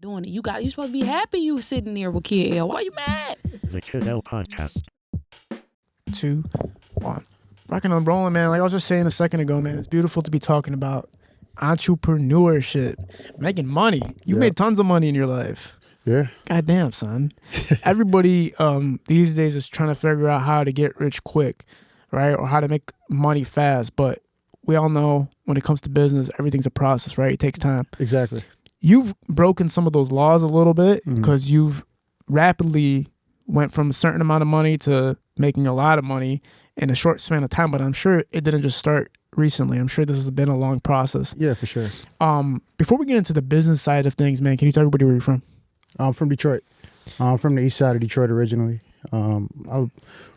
doing it. You supposed to be happy you sitting there with Kid L. Why you mad? The Kid L Podcast. 2, 1. Rocking and rolling, man. Like I was just saying a second ago, man, it's beautiful to be talking about entrepreneurship, making money. You made tons of money in your life. Yeah. Goddamn, son. Everybody these days is trying to figure out how to get rich quick, right? Or how to make money fast. But we all know when it comes to business, everything's a process, right? It takes time. Exactly. You've broken some of those laws a little bit because you've rapidly went from a certain amount of money to making a lot of money in a short span of time. But I'm sure it didn't just start recently. I'm sure this has been a long process. Yeah, for sure. Before we get into the business side of things, man, can you tell everybody where you're from? I'm from Detroit. I'm from the east side of Detroit originally. I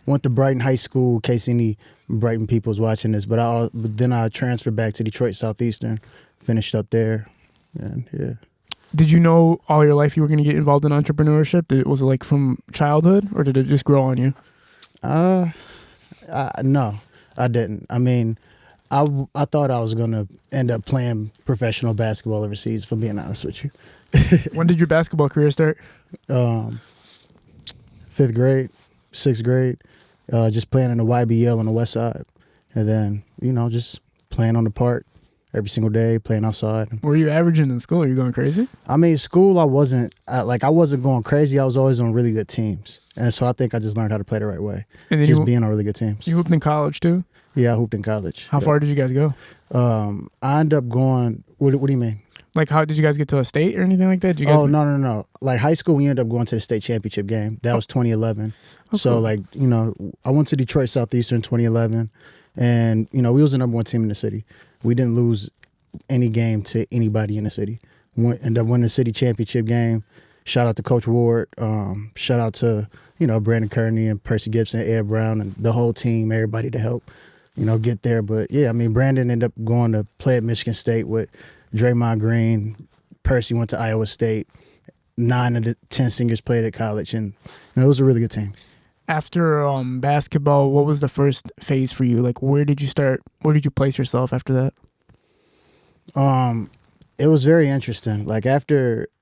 went to Brighton High School, in case any Brighton people's watching this, but then I transferred back to Detroit Southeastern, finished up there, and yeah. Did you know all your life you were going to get involved in entrepreneurship? Was it like from childhood, or did it just grow on you? No, I didn't. I mean, I thought I was going to end up playing professional basketball overseas, if I'm being honest with you. When did your basketball career start? 5th grade, 6th grade, just playing in the YBL on the west side. And then, just playing on the park every single day, playing outside. Were you averaging in school? Are you going crazy? I mean, school, I wasn't going crazy. I was always on really good teams. And so I think I just learned how to play the right way. And then just being on really good teams. You hooped in college too? Yeah, I hooped in college. How far did you guys go? I ended up going, what do you mean? Like, how did you guys get to a state or anything like that? Did you guys No. Like high school, we ended up going to the state championship game. That was 2011. So cool. I went to Detroit Southeastern 2011, and we was the number one team in the city. We didn't lose any game to anybody in the city. Ended up winning the city championship game. Shout out to Coach Ward. Shout out to Brandon Kearney and Percy Gibson, Ed Brown, and the whole team, everybody to help get there. But yeah, I mean, Brandon ended up going to play at Michigan State with Draymond Green. Percy went to Iowa State. 9 of the 10 seniors played at college, and it was a really good team. After basketball, what was the first phase for you? Like, where did you start? Where did you place yourself after that? It was very interesting.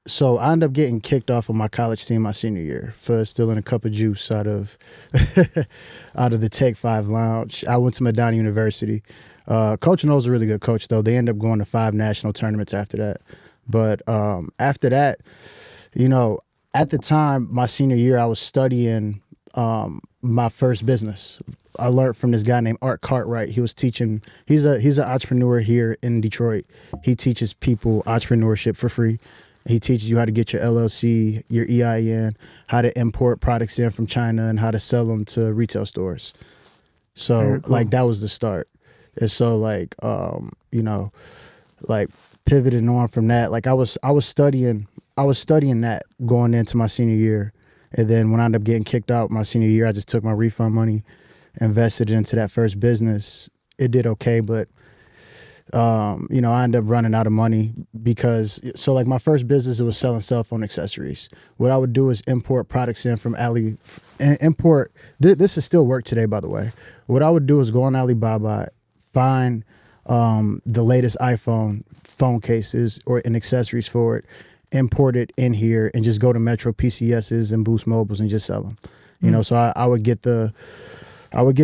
So I ended up getting kicked off of my college team my senior year for stealing a cup of juice out of the Tech 5 lounge. I went to Madonna University. Coach Noel's a really good coach, though. They ended up going to 5 national tournaments after that. But after that, at the time, my senior year, I was studying my first business. I learned from this guy named Art Cartwright. He was teaching. He's an entrepreneur here in Detroit. He teaches people entrepreneurship for free. He teaches you how to get your LLC, your EIN, how to import products in from China, and how to sell them to retail stores. So cool. That was the start. And so pivoting on from that, I was studying that going into my senior year. And then when I ended up getting kicked out my senior year, I just took my refund money, invested it into that first business. It did okay, but I ended up running out of money because my first business, it was selling cell phone accessories. What I would do is import products in from this is still work today, by the way. What I would do is go on Alibaba, find the latest iPhone phone cases and accessories for it, import it in here, and just go to Metro PCSs and Boost Mobiles and just sell them. So I would get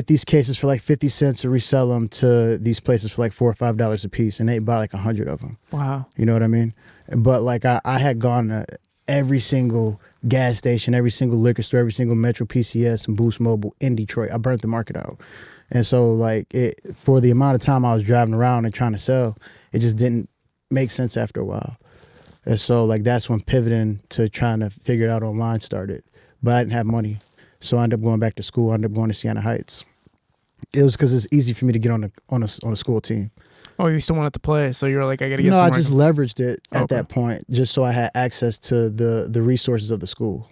these cases for 50 cents to resell them to these places for $4 or $5 a piece, and they buy 100 of them. Wow. You know what I mean? But I had gone to every single gas station, every single liquor store, every single Metro PCS and Boost Mobile in Detroit. I burnt the market out. And so for the amount of time I was driving around and trying to sell, it just didn't make sense after a while. And so that's when pivoting to trying to figure it out online started. But I didn't have money. So I ended up going back to school. I ended up going to Siena Heights. It was because it's easy for me to get on a school team. Oh, you still wanted to play, so you were like, I got to get No, I just leveraged it at that point just so I had access to the resources of the school.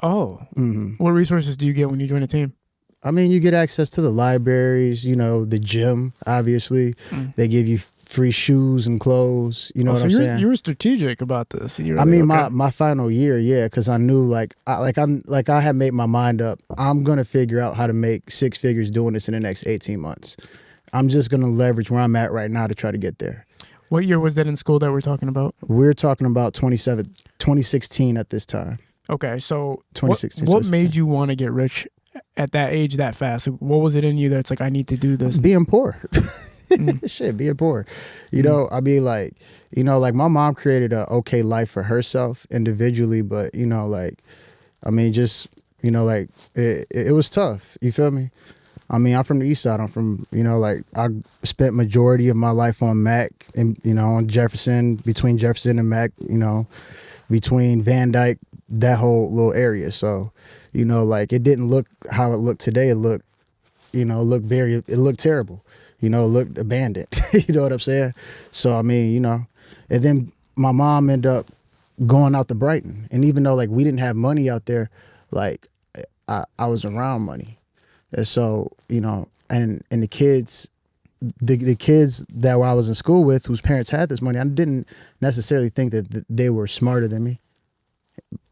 Oh. Mm-hmm. What resources do you get when you join a team? I mean, you get access to the libraries, the gym, obviously. They give you free shoes and clothes. You know what I'm saying? You were strategic about this. My final year, yeah, because I knew I had made my mind up. I'm gonna figure out how to make 6 figures doing this in the next 18 months. I'm just gonna leverage where I'm at right now to try to get there. What year was that in school that we're talking about? We're talking about 2016 at this time. Okay, so 2016. what made you want to get rich at that age that fast? Like, what was it in you that's like, I need to do this? Being poor. Shit, being poor. You know, I mean, like, you know, like my mom created a okay life for herself individually, but, you know, like, I mean, just, you know, like, it was tough. You feel me? I mean, I'm from the east side. I'm from, you know, like, I spent majority of my life on Mac and, you know, on Jefferson, between Jefferson and Mac, you know, between Van Dyke, that whole little area. So, you know, like, it didn't look how it looked today. It looked, you know, it looked terrible. You know, it looked abandoned. You know what I'm saying? So, I mean, you know, and then my mom ended up going out to Brighton. And even though, like, we didn't have money out there, like, I was around money. And so, you know, and the kids, the kids that I was in school with whose parents had this money, I didn't necessarily think that they were smarter than me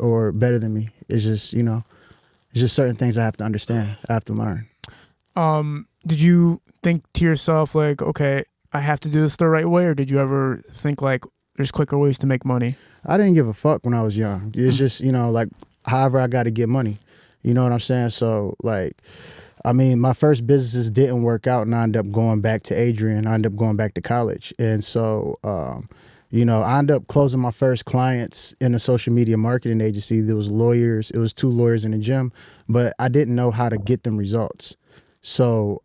or better than me. It's just, you know, it's just certain things I have to understand. I have to learn. Did you think to yourself, like, okay, I have to do this the right way? Or did you ever think, like, there's quicker ways to make money? I didn't give a fuck when I was young. It's just, you know, like, however I got to get money. You know what I'm saying? So, like, I mean, my first businesses didn't work out, and I ended up going back to Adrian. I ended up going back to college. And so, you know, I ended up closing my first clients in a social media marketing agency. There was lawyers. It was 2 lawyers in the gym, but I didn't know how to get them results. So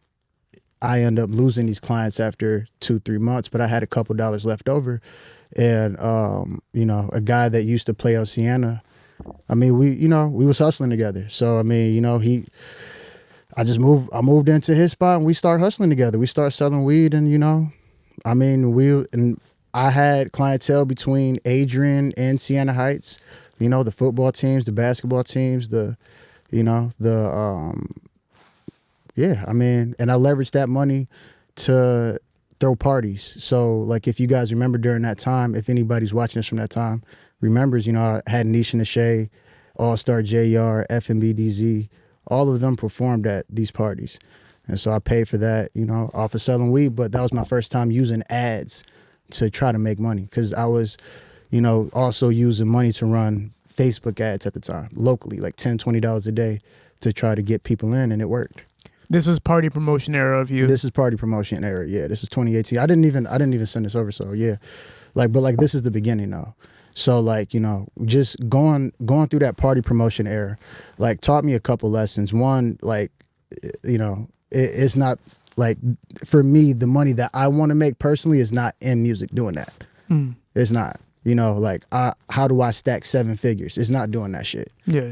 I ended up losing these clients after 2-3 months, but I had a couple dollars left over. And, you know, a guy that used to play on Sienna, I mean, we was hustling together. So, I mean, you know, I moved into his spot and we started hustling together. We started selling weed and, you know, I mean, I had clientele between Adrian and Sienna Heights, you know, the football teams, the basketball teams, yeah, I mean, and I leveraged that money to throw parties. So, like, if you guys remember during that time, if anybody's watching this from that time, remembers, you know, I had Nisha Nashay, All-Star JR, FMBDZ, all of them performed at these parties. And so I paid for that, you know, off of selling weed, but that was my first time using ads to try to make money because I was, you know, also using money to run Facebook ads at the time, locally, like $10, $20 a day to try to get people in, and it worked. This is party promotion era of you. This is party promotion era. Yeah, this is 2018. I didn't even send this over. So yeah, like, but like this is the beginning though. So like, you know, just going through that party promotion era, like taught me a couple lessons. One, like, you know, it's not like for me, the money that I want to make personally is not in music doing that. It's not, you know, like how do I stack 7 figures? It's not doing that shit. Yeah.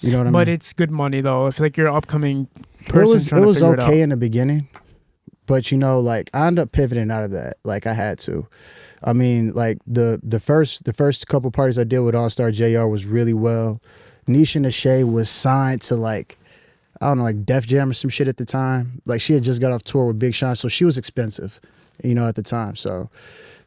You know what I mean? But it's good money though. If like you're an upcoming person, it was okay in the beginning, but you know, like I ended up pivoting out of that. Like I had to. I mean, like the first couple parties I did with All-Star JR was really well. Nisha Nashay was signed to like, I don't know, like Def Jam or some shit at the time. Like she had just got off tour with Big Sean, so she was expensive, you know, at the time. So,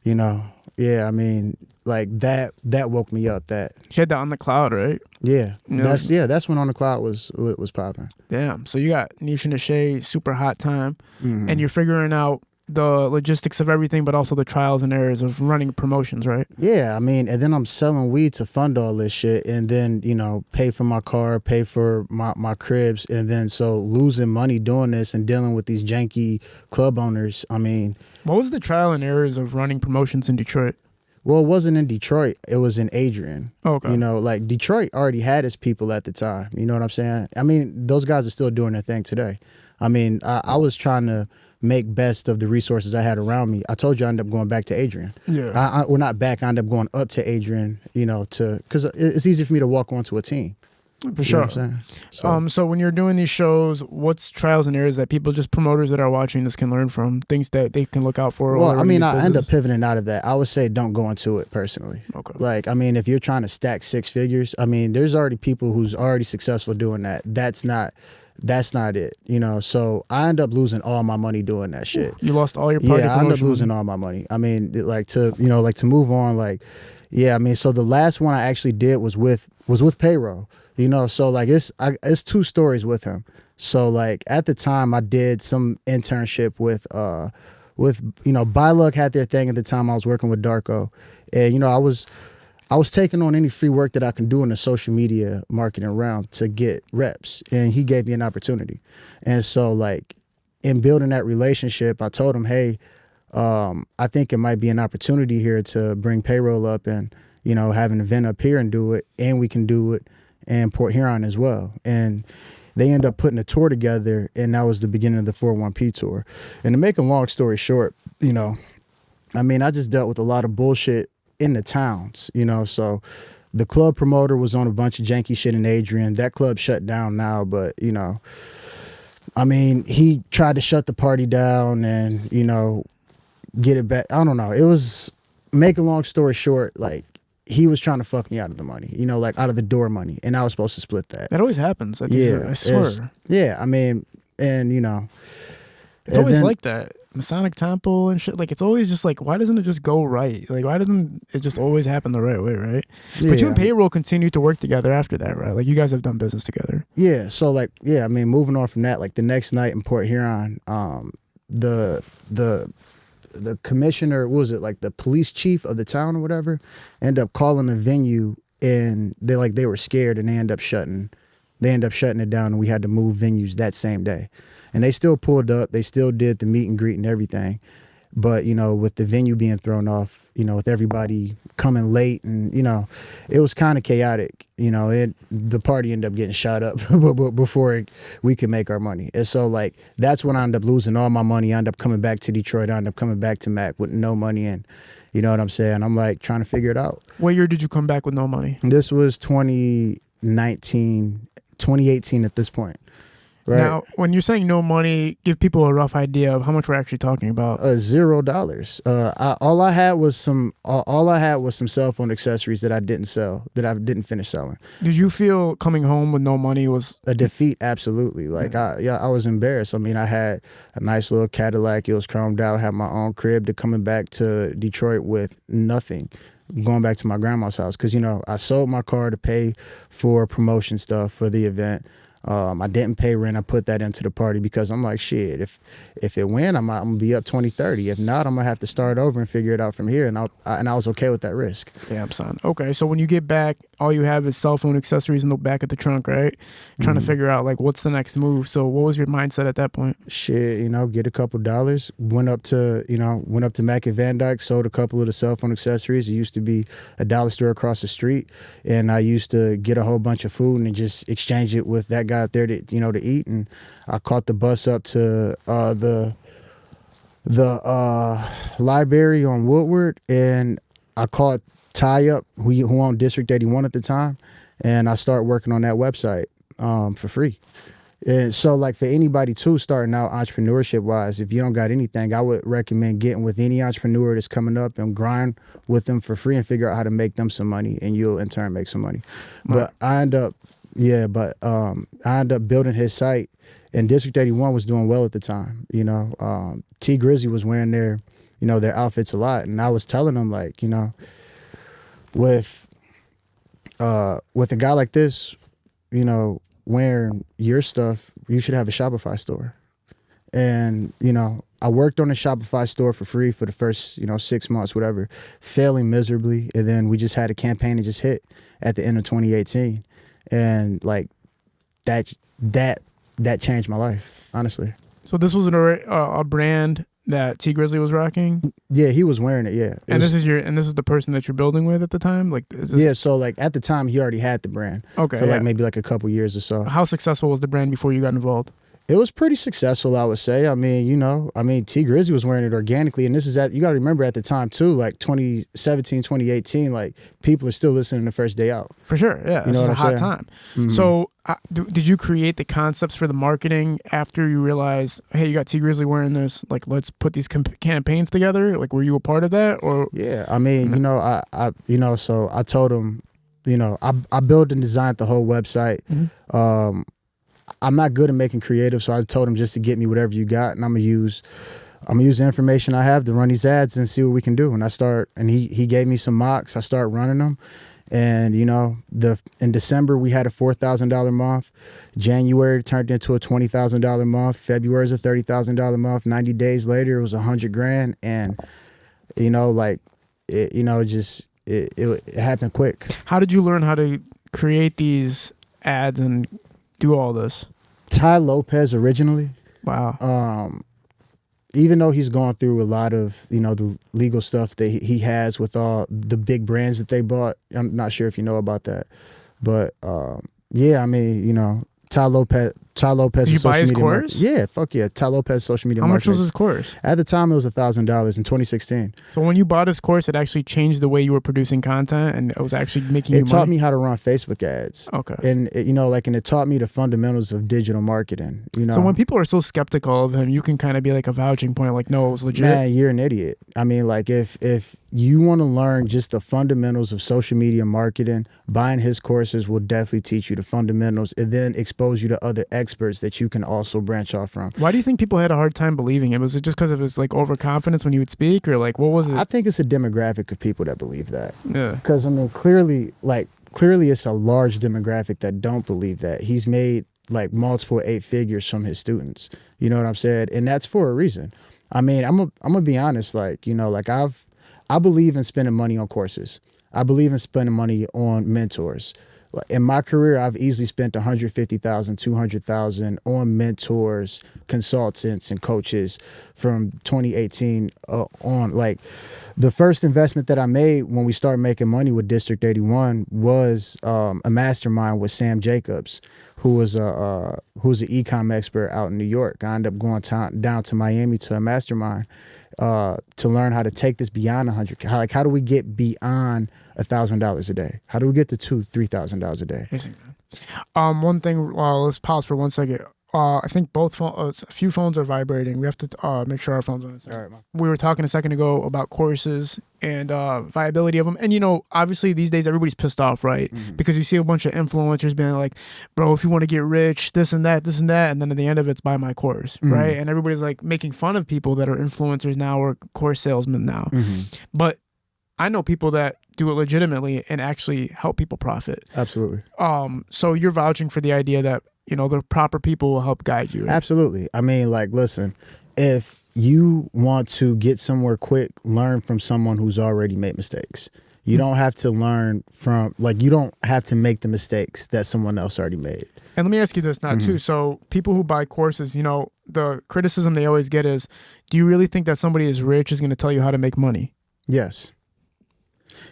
you know, yeah, I mean, like that woke me up. That she had that On the Cloud, right? Yeah, you know, that's when On the Cloud was popping. Damn. So you got Nisha Nashay, super hot time, Mm-hmm. and you're figuring out the logistics of everything, but also the trials and errors of running promotions, right? Yeah, I mean, and then I'm selling weed to fund all this shit, and then, you know, pay for my car, pay for my cribs, and then so losing money doing this and dealing with these janky club owners. I mean, what was the trial and errors of running promotions in Detroit? Well, it wasn't in Detroit. It was in Adrian. Okay. You know, like Detroit already had its people at the time. You know what I'm saying? I mean, those guys are still doing their thing today. I mean, I was trying to make best of the resources I had around me. I told you I ended up going back to Adrian. Yeah. We're not back. I ended up going up to Adrian, you know, because it's easy for me to walk onto a team. For sure. You know what I'm saying? So when you're doing these shows, what's trials and errors that people, just promoters that are watching this, can learn from? Things that they can look out for? Well, I mean, I end up pivoting out of that. I would say don't go into it personally. Okay. Like, I mean, if you're trying to stack 6 figures, I mean, there's already people who's already successful doing that. That's not it, you know. So I end up losing all my money doing that shit. You lost all your party I end up promotion losing money. all my money. I mean, to move on, like, yeah, I mean, so the last one I actually did was with Payroll, you know. So like it's 2 stories with him. So like at the time I did some internship with Byluck had their thing at the time. I was working with Darko, and I was taking on any free work that I can do in the social media marketing realm to get reps, and he gave me an opportunity. And so, like, in building that relationship, I told him, hey, I think it might be an opportunity here to bring payroll up and, have an event up here and do it, and we can do it in Port Huron as well. And they ended up putting a tour together, and that was the beginning of the 401p tour. And to make a long story short, I just dealt with a lot of bullshit in the towns, so the club promoter was on a bunch of janky shit in Adrian. That club shut down now, but he tried to shut the party down and get it back. I don't know. It was, make a long story short, like, he was trying to fuck me out of the money, like out of the door money, and I was supposed to split that. That always happens. I swear. It's always like that. Masonic Temple and shit. Like, it's always just like, why doesn't it just go right? Like, why doesn't it just always happen the right way, right? Yeah. But you and payroll continue to work together after that, right? Like, you guys have done business together. Yeah. So, like, moving on from that, like, the next night in Port Huron, the commissioner, what was it, like the police chief of the town or whatever, ended up calling the venue, and they were scared, and they ended up shutting it down, and we had to move venues that same day. And they still pulled up, they still did the meet and greet and everything. But, with the venue being thrown off, with everybody coming late, and, it was kind of chaotic. The party ended up getting shot up before we could make our money. And so, like, that's when I ended up losing all my money. I ended up coming back to Detroit. I ended up coming back to Mac with no money. And you know what I'm saying? I'm, like, trying to figure it out. What year did you come back with no money? This was 2018 at this point. Right. Now, when you're saying no money, give people a rough idea of how much we're actually talking about. $0. All I had was some cell phone accessories that I didn't sell, that I didn't finish selling. Did you feel coming home with no money was a defeat? Absolutely. Like, I was embarrassed. I mean, I had a nice little Cadillac. It was chromed out. Had my own crib. To coming back to Detroit with nothing. Going back to my grandma's house because I sold my car to pay for promotion stuff for the event. I didn't pay rent. I put that into the party because I'm like, shit, if it win, I'm gonna be up 20-30. If not, I'm gonna have to start over and figure it out from here. And I was okay with that risk. Damn, son. Okay, so when you get back, all you have is cell phone accessories in the back of the trunk, right? Trying to figure out, like, what's the next move. So what was your mindset at that point? Shit, get a couple dollars. Went up to Mac and Van Dyke, sold a couple of the cell phone accessories. It used to be a dollar store across the street, and I used to get a whole bunch of food and just exchange it with that guy out there to eat. And I caught the bus up to the library on Woodward, and I called Ty up, who owned District 81 at the time, and I started working on that website for free. And so, like, for anybody too starting out entrepreneurship wise, if you don't got anything, I would recommend getting with any entrepreneur that's coming up and grind with them for free and figure out how to make them some money, and you'll in turn make some money. Right. But I end up building his site, and District 81 was doing well at the time. T Grizzly was wearing their outfits a lot, and I was telling them, like, with a guy like this, wearing your stuff, you should have a Shopify store. And I worked on a Shopify store for free for the first 6 months, whatever, failing miserably, and then we just had a campaign that just hit at the end of 2018. And, like, that changed my life, honestly. So this was a brand that T Grizzly was rocking? Yeah, he was wearing it. Yeah. This is the person that you're building with at the time? Like, is this... Yeah, so, like, at the time he already had the brand. Okay. For like maybe like a couple years or so. How successful was the brand before you got involved? It was pretty successful, I would say. I mean, T Grizzly was wearing it organically, and this is you got to remember at the time too, like 2017, 2018, like, people are still listening to First Day Out. For sure, yeah. This is a hot time. Mm-hmm. So, did you create the concepts for the marketing after you realized, hey, you got T Grizzly wearing this? Like, let's put these campaigns together. Like, were you a part of that, or? Yeah, I mean, so I told him, I built and designed the whole website. Mm-hmm. I'm not good at making creative, so I told him just to get me whatever you got, and I'm gonna use the information I have to run these ads and see what we can do. And he gave me some mocks. I started running them, And in December we had a $4,000 month. January turned into a $20,000 month. February is a $30,000 month. 90 days later it was $100,000. And it happened quick. How did you learn how to create these ads and do all this? Ty Lopez originally. Wow. Even though he's gone through a lot of, the legal stuff that he has with all the big brands that they bought. I'm not sure if you know about that. But, Ty Lopez Did you buy his course? Yeah, fuck yeah. Ty Lopez social media How much marketing. was his course? At the time, it was $1,000 in 2016. So when you bought his course, it actually changed the way you were producing content, and it was actually making you money? It taught me money? how to run Facebook ads. Okay. And, and it taught me the fundamentals of digital marketing. So when people are so skeptical of him, you can kind of be like a vouching point, like, no, it was legit. Man, you're an idiot. I mean, like, if you want to learn just the fundamentals of social media marketing, buying his courses will definitely teach you the fundamentals and then expose you to other experts that you can also branch off from. Why do you think people had a hard time believing him? Was it just because of his like overconfidence when he would speak, or like what was it? I think it's a demographic of people that believe that. Yeah. Because I mean, clearly it's a large demographic that don't believe that. He's made like multiple 8 figures from his students. You know what I'm saying? And that's for a reason. I mean, I'm gonna be honest. I believe in spending money on courses. I believe in spending money on mentors. In my career, I've easily spent $150,000, $200,000 on mentors, consultants, and coaches from 2018 on. Like, the first investment that I made when we started making money with District 81 was a mastermind with Sam Jacobs, who was an e-com expert out in New York. I ended up going down to Miami to a mastermind to learn how to take this beyond $100,000. Like, how do we get beyond $1,000 a day? How do we get to $2,000-$3,000 a day? Amazing, man. One thing. Let's pause for 1 second. I think a few phones are vibrating. We have to make sure our phones are on. All right, man. We were talking a second ago about courses and viability of them. And, obviously these days everybody's pissed off, right? Mm-hmm. Because you see a bunch of influencers being like, bro, if you want to get rich, this and that. And then at the end of it's buy my course, Mm-hmm. right? And everybody's like making fun of people that are influencers now or course salesmen now. Mm-hmm. But I know people that do it legitimately and actually help people profit. Absolutely. So you're vouching for the idea that, the proper people will help guide you. Right? Absolutely. I mean, like, listen, if you want to get somewhere quick, learn from someone who's already made mistakes. You don't have to learn from, you don't have to make the mistakes that someone else already made. And let me ask you this now, too. So people who buy courses, the criticism they always get is, do you really think that somebody is rich is going to tell you how to make money? Yes.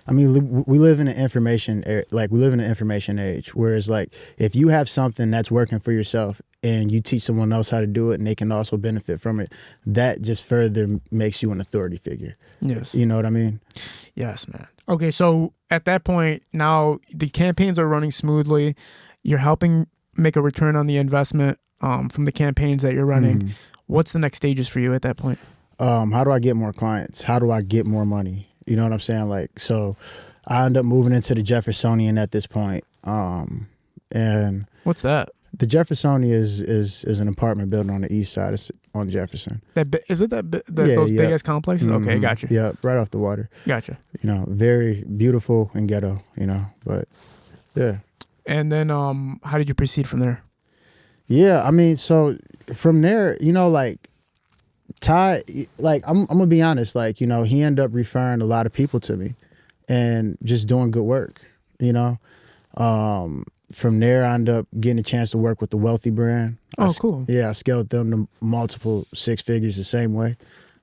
I mean, we live in an information age, whereas if you have something that's working for yourself and you teach someone else how to do it and they can also benefit from it, that just further makes you an authority figure. Yes. You know what I mean? Yes, man. Okay, so at that point, now the campaigns are running smoothly. You're helping make a return on the investment from the campaigns that you're running. Mm-hmm. What's the next stages for you at that point? How do I get more clients? How do I get more money? You know what I'm saying? So I end up moving into the Jeffersonian at this point. And what's that? The Jeffersonian is an apartment building on the east side. It's on Jefferson. Is it those big ass complexes? Mm-hmm. Okay, gotcha. Yeah, right off the water. Gotcha. Very beautiful and ghetto, but yeah. And then how did you proceed from there? Yeah, I mean, so from there, Ty, I'm gonna be honest, he ended up referring a lot of people to me and just doing good work, From there, I ended up getting a chance to work with the Wealthy brand. Oh, cool. Yeah, I scaled them to multiple 6 figures the same way.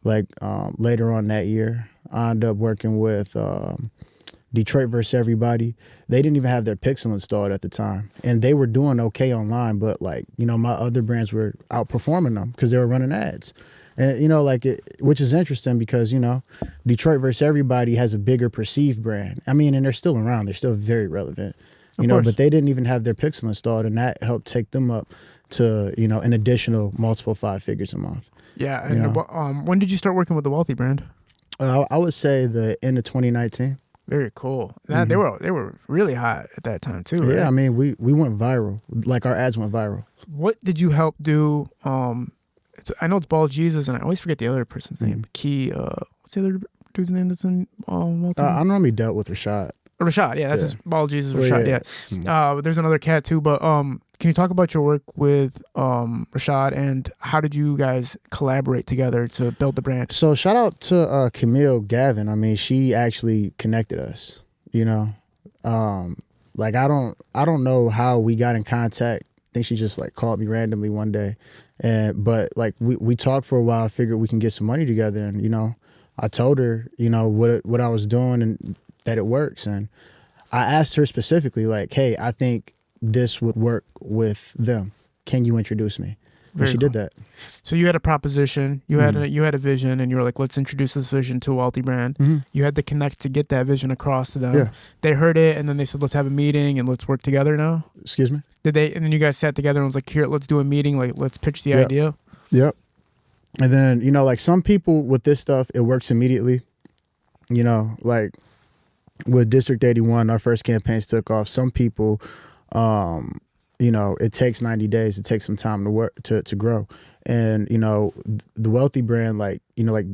Later on that year, I ended up working with Detroit vs. Everybody. They didn't even have their pixel installed at the time. And they were doing okay online, but my other brands were outperforming them because they were running ads. And, which is interesting because, Detroit vs. Everybody has a bigger perceived brand. I mean, and they're still around. They're still very relevant, but they didn't even have their pixel installed. And that helped take them up to, an additional multiple 5 figures a month. Yeah. And when did you start working with the Wealthy brand? I would say the end of 2019. Very cool. They were really hot at that time too, right? Yeah, I mean, we went viral. Our ads went viral. What did you help do? I know it's Ball Jesus, and I always forget the other person's name. Key. What's the other dude's name that's in Wealthy? I normally dealt with Rashad. Rashad, yeah, that's Yeah. his apologies, is Well, Rashad, yeah. yeah. There's another cat too, but can you talk about your work with Rashad and how did you guys collaborate together to build the brand? So shout out to Camille Gavin. I mean, she actually connected us. You know, like I don't know how we got in contact. I think she just like called me randomly one day, but like we talked for a while. I figured we can get some money together, and you know, I told her, you know, what I was doing and that it works, and I asked her specifically, like, hey, I think this would work with them. Can you introduce me? And she did that. So you had a proposition, you had a vision, and you were like, let's introduce this vision to a wealthy brand. You had to connect to get that vision across to them. Yeah. They heard it, and then they said, let's have a meeting and let's work together now. Excuse me? Did they? And then you guys sat together and was like, here, let's do a meeting. Like, let's pitch the Yep. idea. Yep. And then, you know, like some people with this stuff, it works immediately. You know, like with District 81, our first campaigns took off. Some people, you know, it takes 90 days. It takes some time to work to grow. And, you know, the wealthy brand, like, you know, like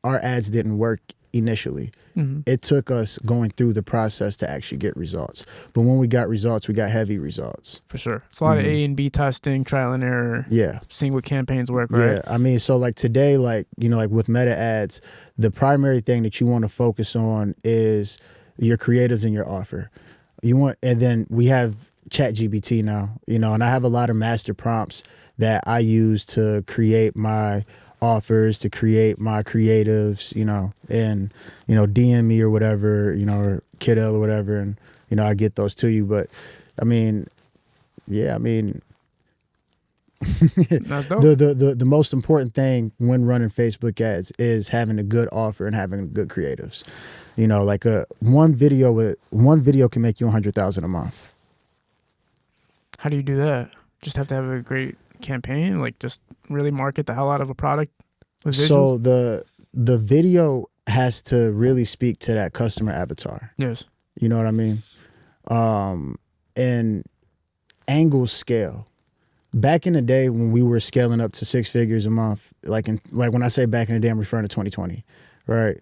our ads didn't work initially. It took us going through the process to actually get results. But when we got results, we got heavy results. For sure. It's a lot of A and B testing, trial and error. Yeah. Seeing what campaigns work, right? Yeah. I mean, so like today, like, you know, like with meta ads, the primary thing that you want to focus on is your creatives and your offer. And then we have ChatGPT now, you know, and I have a lot of master prompts that I use to create my offers, to create my creatives, you know, and, you know, DM me or whatever, you know, or Kiddo or whatever. And, you know, I get those to you. But I mean, yeah, I mean, That's dope. the most important thing when running Facebook ads is having a good offer and having good creatives. You know, like one video can make you 100,000 a month. How do you do that? Just have to have a great campaign, like just really market the hell out of a product with visuals? So the video has to really speak to that customer avatar. Yes. You know what I mean? And angle scale. Back in the day when we were scaling up to 6 figures a month, like when I say back in the day, I'm referring to 2020, right?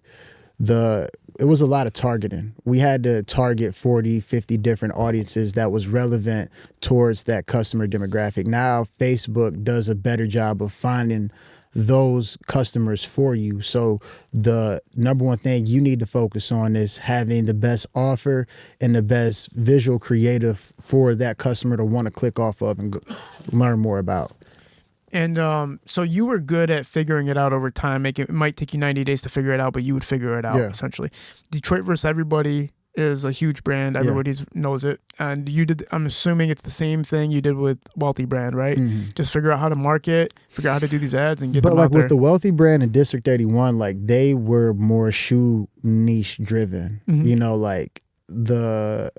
It was a lot of targeting. We had to target 40, 50 different audiences that was relevant towards that customer demographic. Now Facebook does a better job of finding those customers for you. So the number one thing you need to focus on is having the best offer and the best visual creative for that customer to want to click off of and learn more about. And so you were good at figuring it out over time. It might take you 90 days to figure it out, but you would figure it out, essentially. Detroit versus Everybody is a huge brand. Everybody knows it. And you did, I'm assuming it's the same thing you did with Wealthy Brand, right? Just figure out how to market, figure out how to do these ads and get them out there. But like with the Wealthy Brand and District 81, like they were more shoe niche driven. You know, like the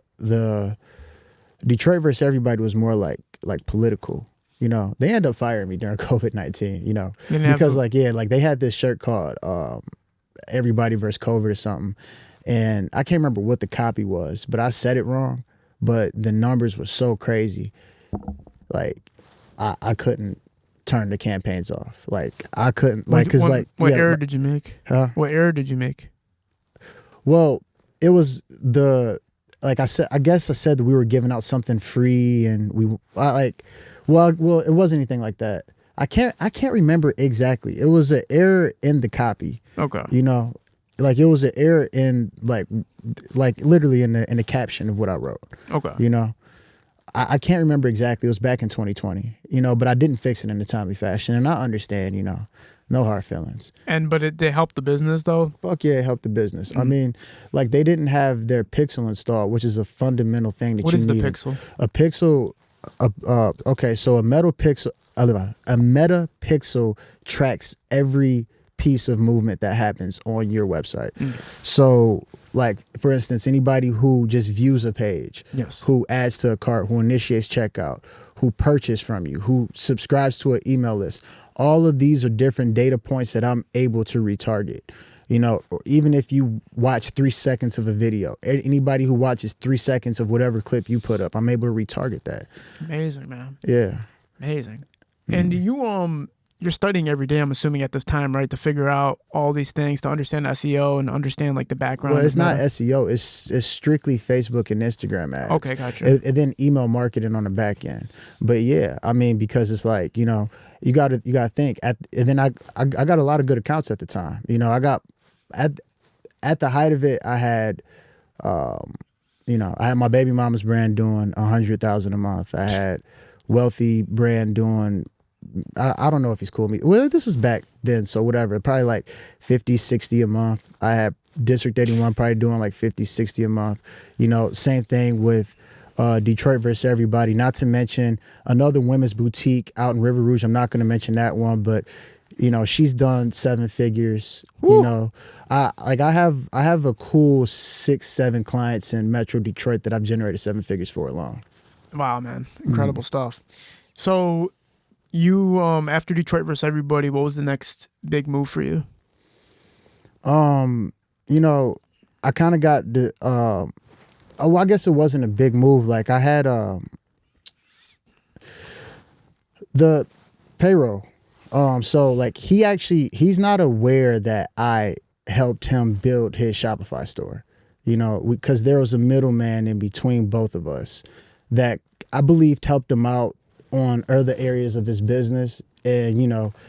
Detroit versus Everybody was more like political. You know, they ended up firing me during COVID-19, you know, because like they had this shirt called Everybody versus COVID or something. And I can't remember what the copy was, but I said it wrong. But the numbers were so crazy. Like, I couldn't turn the campaigns off. Like, I couldn't, like, because like. What error did you make? Huh? What error did you make? Well, it was like I said, I guess I said that we were giving out something free and well, it wasn't anything like that. I can't remember exactly. It was an error in the copy. Okay. You know, like it was an error in like literally in the caption of what I wrote. Okay. You know, I can't remember exactly. It was back in 2020. You know, but I didn't fix it in a timely fashion, and I understand. You know, no hard feelings. But it helped the business though. Fuck yeah, it helped the business. I mean, like they didn't have their pixel installed, which is a fundamental thing that you need. What is the pixel? A pixel. Okay, so a meta pixel tracks every piece of movement that happens on your website. So, like for instance, anybody who just views a page, who adds to a cart, who initiates checkout, who purchased from you, who subscribes to an email list, all of these are different data points that I'm able to retarget. You know, or even if you watch 3 seconds of a video, anybody who watches 3 seconds of whatever clip you put up, I'm able to retarget that. Amazing, man. Yeah. Amazing. And you're studying every day, I'm assuming at this time, right? To figure out all these things, to understand SEO and understand like the background. Well, it's of not Meta. SEO. It's strictly Facebook and Instagram ads. Okay, gotcha. And then email marketing on the back end. But yeah, I mean, because it's like, you gotta think and then I got a lot of good accounts at the time. I got at the height of it, I had I had my baby mama's brand doing 100,000 a month. I had Wealthy brand doing, I don't know if he's cool with me. Well, this was back then, so whatever. Probably like 50, 60 a month. I had District 81 probably doing like 50, 60 a month. Same thing with Detroit versus Everybody. Not to mention another women's boutique out in River Rouge. I'm not going to mention that one, but she's done 7 figures. Woo. I have a cool 6-7 clients in Metro Detroit that I've generated 7 figures for alone. Wow, man. Incredible stuff. So you, after Detroit versus Everybody, what was the next big move for you? I kind of got the, I guess it wasn't a big move. Like I had the payroll. So like he's not aware that I helped him build his Shopify store, because there was a middleman in between both of us that I believed helped him out on other areas of his business, and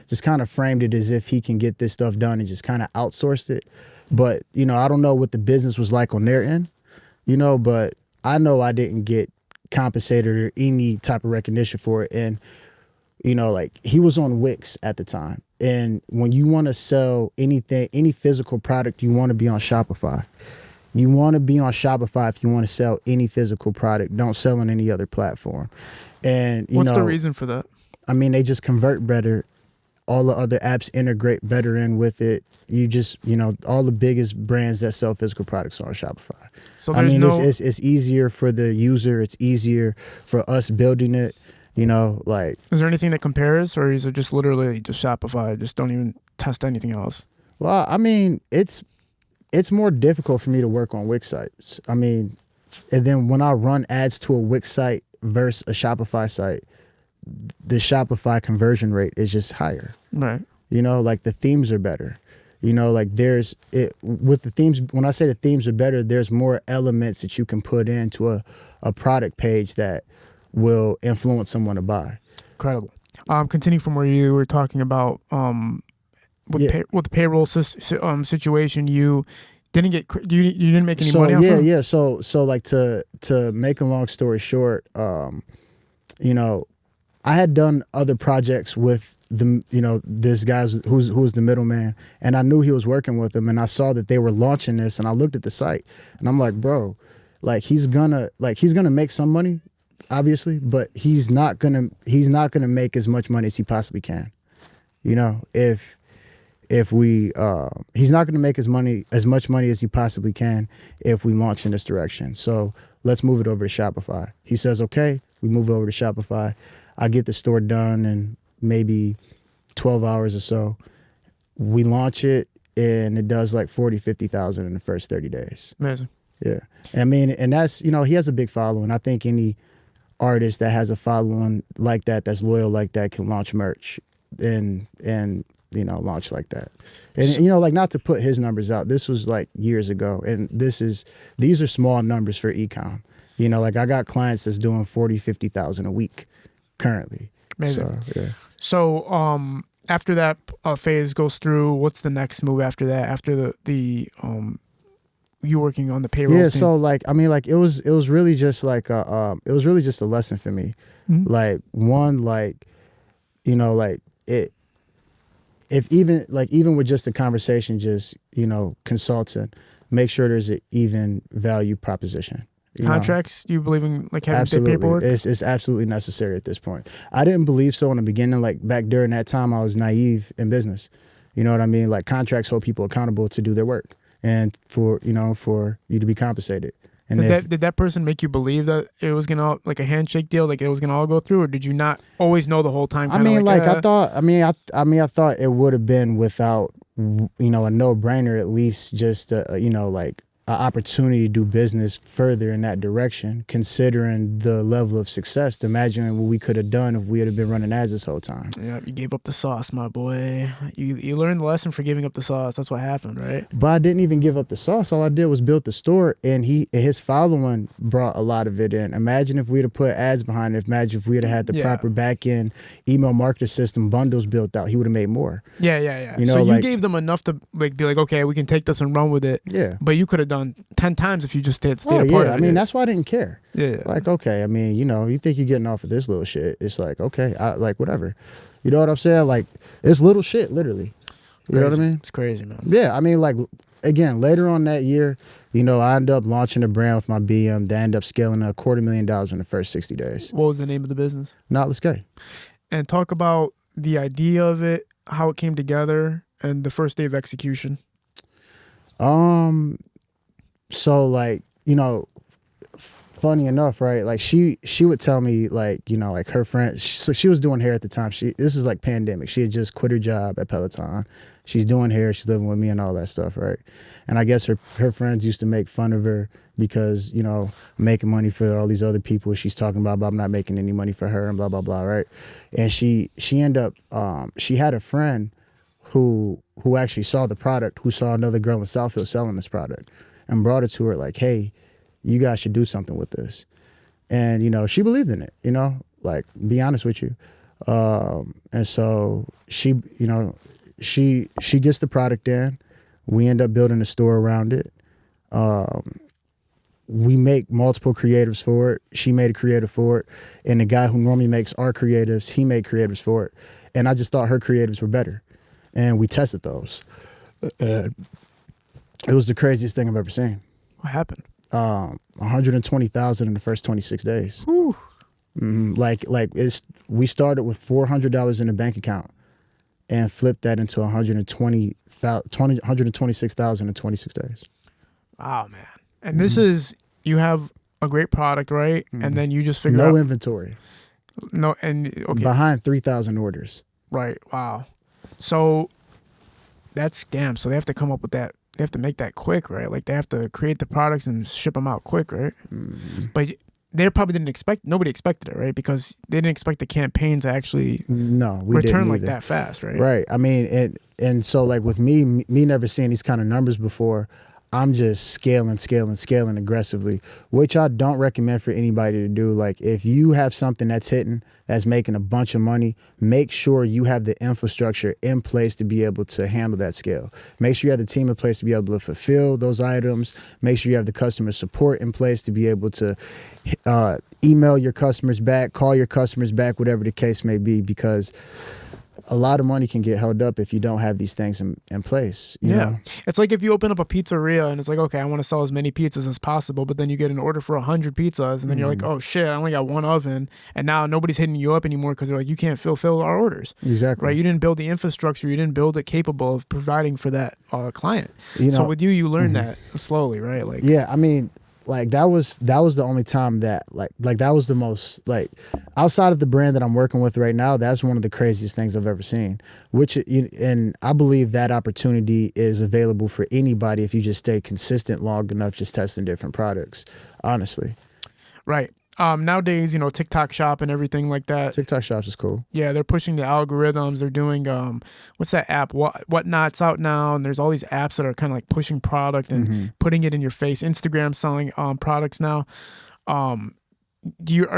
just kind of framed it as if he can get this stuff done and just kind of outsourced it. But I don't know what the business was like on their end, but I know I didn't get compensated or any type of recognition for it. And like he was on Wix at the time, and when you want to sell anything, any physical product, you want to be on Shopify. You want to be on Shopify if you want to sell any physical product. Don't sell on any other platform. And what's the reason for that? I mean, they just convert better. All the other apps integrate better in with it. You just, all the biggest brands that sell physical products are on Shopify. So I mean, it's easier for the user. It's easier for us building it. Like. Is there anything that compares, or is it just literally just Shopify? Just don't even test anything else? Well, I mean, it's more difficult for me to work on Wix sites. I mean, and then when I run ads to a Wix site versus a Shopify site, the Shopify conversion rate is just higher. Right. Like the themes are better. Like with the themes, when I say the themes are better, there's more elements that you can put into a product page that will influence someone to buy. Incredible. Continue from where you were talking about with the payroll situation. You didn't get you didn't make any money off of it? Yeah. So like to make a long story short, I had done other projects with this guy who was the middleman, and I knew he was working with them, and I saw that they were launching this, and I looked at the site, and I'm like, bro, like he's gonna make some money, obviously, but he's not gonna make as much money as he possibly can. If we he's not gonna make as much money as he possibly can if we launch in this direction. So let's move it over to Shopify. He says, okay, we move it over to Shopify. I get the store done in maybe 12 hours or so. We launch it, and it does like 40, 50,000 in the first 30 days. Amazing. Yeah. I mean, and that's, he has a big following. I think any artist that has a following like that, that's loyal like that, can launch merch and launch like that. And, like, not to put his numbers out, this was like years ago, and these are small numbers for e-com. Like I got clients that's doing 40, 50,000 a week currently. Amazing. So, yeah. So, after that phase goes through, what's the next move after that? After the you working on the payroll? Yeah. team? So like, I mean, like it was really just like a lesson for me. Mm-hmm. Like one, like, like it. If even with just a conversation, just consulting, make sure there's an even value proposition. Contracts? Do you believe in like having Absolutely. paperwork? It's absolutely necessary at this point. I didn't believe so in the beginning. Like back during that time, I was naive in business. You know what I mean? Like contracts hold people accountable to do their work and for you to be compensated. And did that person make you believe that it was gonna, like, a handshake deal, like it was gonna all go through, or did you not always know the whole time? I mean, I thought it would have been without, a no-brainer, at least just like an opportunity to do business further in that direction, considering the level of success. Imagine what we could have done if we had been running ads this whole time. Yeah, you gave up the sauce, my boy. You learned the lesson for giving up the sauce. That's what happened, right? But I didn't even give up the sauce. All I did was build the store, and his following brought a lot of it in. Imagine if we'd have put ads behind it. Imagine if we'd have had the proper back end email marketing system bundles built out. He would have made more. Yeah. You know, so you like, gave them enough to like be like, okay, we can take this and run with it. Yeah. But you could have done 10 times if you just stayed a part of it. I mean, that's why I didn't care. Yeah. Like, okay, I mean, you know, you think you're getting off of this little shit. It's like, okay, like, whatever. You know what I'm saying? Like, it's little shit, literally. You know what I mean? It's crazy, man. Yeah, I mean, like, again, later on that year, you know, I ended up launching a brand with my BM that ended up scaling to $250,000 in the first 60 days. What was the name of the business? Knotless K. And talk about the idea of it, how it came together, and the first day of execution. So, like, you know, funny enough, right? Like, she would tell me, like, you know, like, her friend, so she was doing hair at the time. This is like pandemic. She had just quit her job at Peloton. She's doing hair. She's living with me and all that stuff, right? And I guess her friends used to make fun of her because, you know, making money for all these other people. She's talking about, but I'm not making any money for her and blah, blah, blah, right? And she ended up, she had a friend who actually saw the product, who saw another girl in Southfield selling this product and brought it to her like, hey, you guys should do something with this. And, you know, she believed in it, you know, like, be honest with you. And so she, you know, she gets the product in. We end up building a store around it. We make multiple creatives for it. She made a creative for it. And the guy who normally makes our creatives, he made creatives for it. And I just thought her creatives were better. And we tested those. It was the craziest thing I've ever seen. What happened? 120,000 in the first 26 days. Whew. We started with $400 in the bank account and flipped that into 126,000 in 26 days. Wow, man. And this is, you have a great product, right? And then you just figure out. No inventory. No, and okay. Behind 3,000 orders. Right. Wow. So that's damn. So they have to come up with that. They have to make that quick, right? Like they have to create the products and ship them out quick, right? But they probably didn't expect, nobody expected it, right? Because they didn't expect the campaign to actually return like that fast, right? Right. I mean, and so like with me never seeing these kind of numbers before, I'm just scaling aggressively, which I don't recommend for anybody to do. Like if you have something that's hitting, that's making a bunch of money, make sure you have the infrastructure in place to be able to handle that scale. Make sure you have the team in place to be able to fulfill those items. Make sure you have the customer support in place to be able to email your customers back, call your customers back, whatever the case may be, because a lot of money can get held up if you don't have these things in place. You know? It's like if you open up a pizzeria and it's like, okay, I want to sell as many pizzas as possible, but then you get an order for 100 pizzas and then you're like, oh shit, I only got one oven, and now nobody's hitting you up anymore because they're like, you can't fulfill our orders. Exactly. Right? You didn't build the infrastructure, you didn't build it capable of providing for that client. You know, so with you learned that slowly, right? Like, yeah, I mean, like that was the only time that like that was the most, like, outside of the brand that I'm working with right now, that's one of the craziest things I've ever seen, and I believe that opportunity is available for anybody if you just stay consistent long enough, just testing different products, honestly. Right. Nowadays, you know, TikTok Shop and everything like that. TikTok Shops is cool. Yeah, they're pushing the algorithms. They're doing what's that app? Whatnot's out now, and there's all these apps that are kind of like pushing product and putting it in your face. Instagram selling products now. Are